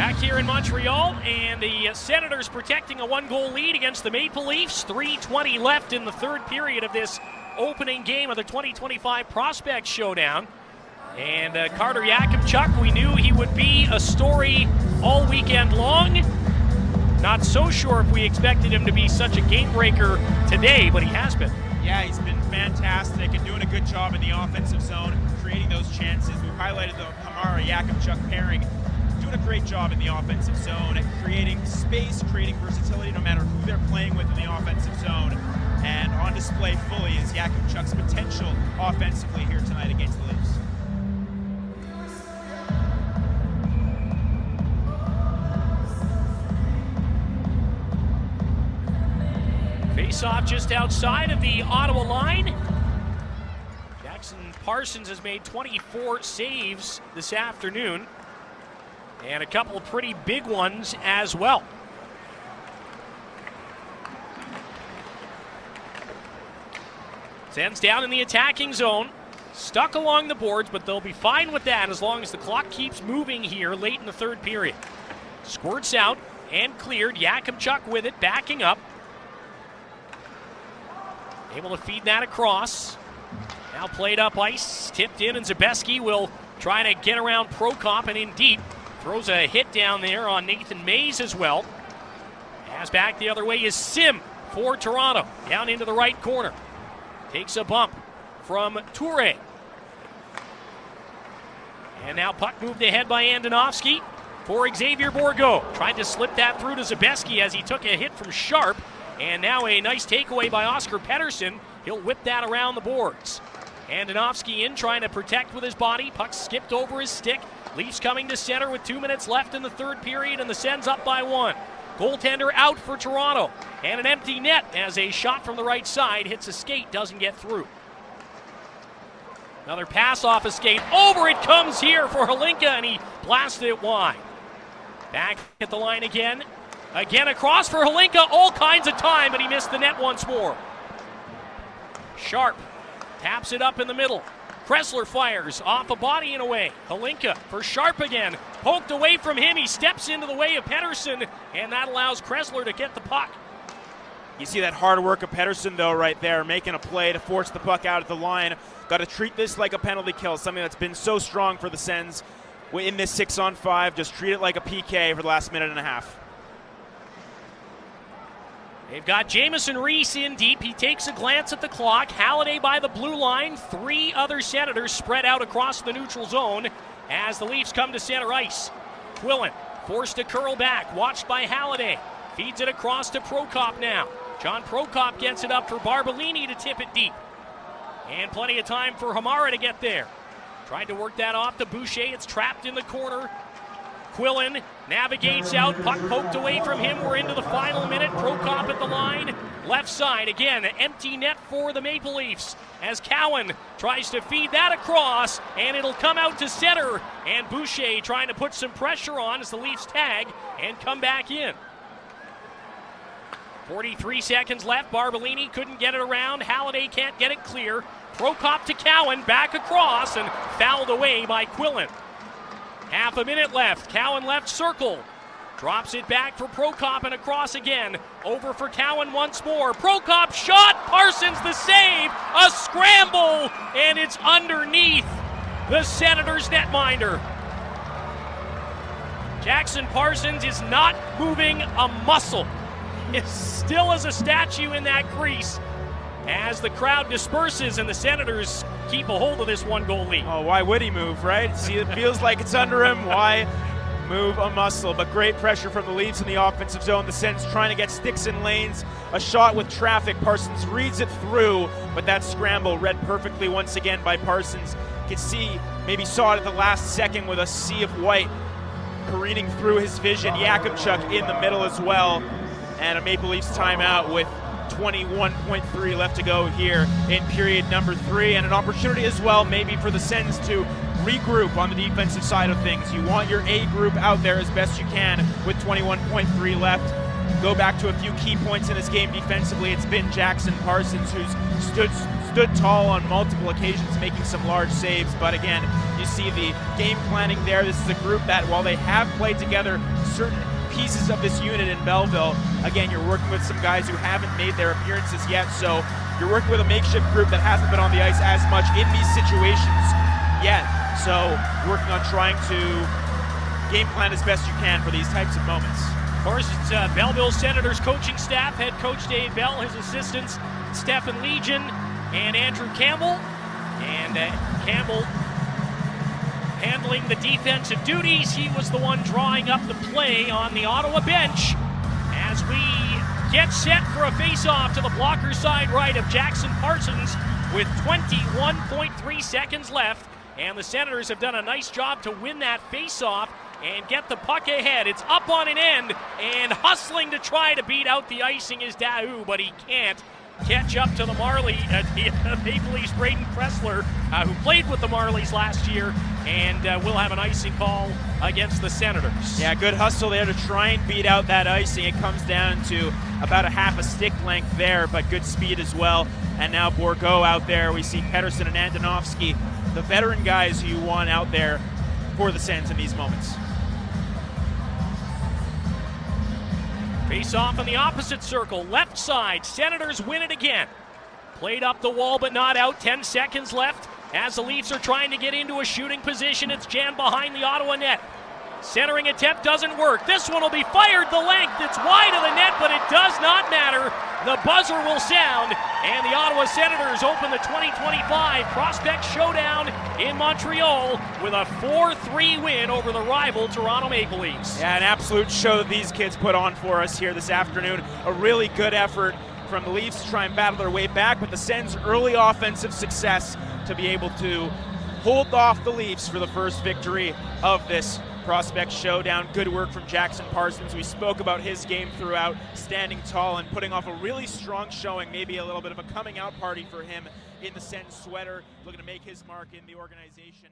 Back here in Montreal, and the Senators protecting a one-goal lead against the Maple Leafs. 3:20 left in the third period of this opening game of the 2025 Prospect Showdown. And Carter Yakemchuk, we knew he would be a story all weekend long. Not so sure if we expected him to be such a game breaker today, but he has been. Yeah, he's been fantastic and doing a good job in the offensive zone, creating those chances. We've highlighted the Hamara-Yakemchuk pairing. Doing a great job in the offensive zone, creating space, creating versatility no matter who they're playing with in the offensive zone. And on display fully is Yakemchuk's potential offensively here tonight against the Leafs. Face-off just outside of the Ottawa line. Parsons has made 24 saves this afternoon, and a couple of pretty big ones as well. Sens down in the attacking zone, stuck along the boards, but they'll be fine with that as long as the clock keeps moving here late in the third period. Squirts out and cleared. Yakemchuk with it, backing up. Able to feed that across. Now played up ice, tipped in, and Zabeski will try to get around Prokop and in deep. Throws a hit down there on Nathan Mays as well. As back the other way is Sim for Toronto. Down into the right corner. Takes a bump from Toure. And now puck moved ahead by Andonovski for Xavier Bourgault. Tried to slip that through to Zabeski as he took a hit from Sharp. And now a nice takeaway by Oscar Pettersson. He'll whip that around the boards. Andonovski in, trying to protect with his body. Puck skipped over his stick. Leafs coming to center with 2 minutes left in the third period, and the Sens up by 1. Goaltender out for Toronto. And an empty net as a shot from the right side hits a skate, doesn't get through. Another pass off a skate. Over it comes here for Hlinka, and he blasted it wide. Back at the line again. Again across for Hlinka, all kinds of time, but he missed the net once more. Sharp taps it up in the middle. Kressler fires off a body and away. Hlinka for Sharp again. Poked away from him. He steps into the way of Pettersson, and that allows Kressler to get the puck. You see that hard work of Pettersson, though, right there, making a play to force the puck out at the line. Got to treat this like a penalty kill, something that's been so strong for the Sens in this 6-on-5. Just treat it like a PK for the last minute and a half. They've got Jamison Reese in deep. He takes a glance at the clock. Halliday by the blue line. 3 other Senators spread out across the neutral zone as the Leafs come to center ice. Quillen forced to curl back, watched by Halliday. Feeds it across to Prokop now. John Prokop gets it up for Barbolini to tip it deep. And plenty of time for Hamara to get there. Tried to work that off to Boucher. It's trapped in the corner. Quillen navigates out, puck poked away from him. We're into the final minute. Prokop at the line, left side again, empty net for the Maple Leafs as Cowan tries to feed that across, and it'll come out to center, and Boucher trying to put some pressure on as the Leafs tag and come back in. 43 seconds left. Barbolini couldn't get it around. Halliday can't get it clear. Prokop to Cowan, back across, and fouled away by Quillen. Half a minute left. Cowan left circle. Drops it back for Prokop and across again. Over for Cowan once more. Prokop shot. Parsons the save. A scramble. And it's underneath the Senators netminder. Jackson Parsons is not moving a muscle. Is still as a statue in that crease as the crowd disperses and the Senators keep a hold of this 1-goal lead. Oh, why would he move, right? See, it feels like it's under him. Why move a muscle? But great pressure from the Leafs in the offensive zone. The Sens trying to get sticks in lanes. A shot with traffic. Parsons reads it through, but that scramble read perfectly once again by Parsons. You can see, maybe saw it at the last second with a sea of white careening through his vision. Yakemchuk in the middle as well. And a Maple Leafs timeout with 21.3 left to go here in period number 3, and an opportunity as well maybe for the Sens to regroup on the defensive side of things. You want your A group out there as best you can with 21.3 left. Go back to a few key points in this game defensively. It's been Jackson Parsons who's stood stood tall on multiple occasions, making some large saves. But again, you see the game planning there. This is a group that, while they have played together certain pieces of this unit in Belleville, again, you're working with some guys who haven't made their appearances yet. So you're working with a makeshift group that hasn't been on the ice as much in these situations yet. So working on trying to game plan as best you can for these types of moments. Of course, it's Belleville Senators coaching staff, head coach Dave Bell, his assistants Stephen Legion and Andrew Campbell. And Campbell handling the defensive duties. He was the one drawing up the play on the Ottawa bench as we get set for a face-off to the blocker side right of Jackson Parsons with 21.3 seconds left. And the Senators have done a nice job to win that face-off and get the puck ahead. It's up on an end, and hustling to try to beat out the icing is Dahu, but he can't catch up to the the Maple Leafs' Braden Kressler, who played with the Marlies last year, and will have an icing call against the Senators. Yeah, good hustle there to try and beat out that icing. It comes down to about a half a stick length there, but good speed as well. And now Bourgault out there. We see Pettersson and Andonovsky, the veteran guys who you want out there for the Sens in these moments. Face off on the opposite circle, left side. Senators win it again. Played up the wall but not out. 10 seconds left as the Leafs are trying to get into a shooting position. It's jammed behind the Ottawa net. Centering attempt doesn't work. This one will be fired the length. It's wide of the net, but it does not matter. The buzzer will sound, and the Ottawa Senators open the 2025 Prospect Showdown in Montreal with a 4-3 win over the rival Toronto Maple Leafs. Yeah, an absolute show that these kids put on for us here this afternoon. A really good effort from the Leafs to try and battle their way back, with the Sens' early offensive success to be able to hold off the Leafs for the first victory of this Prospect Showdown. Good work from Jackson Parsons. We spoke about his game throughout, standing tall and putting off a really strong showing, maybe a little bit of a coming out party for him in the Sens sweater, looking to make his mark in the organization.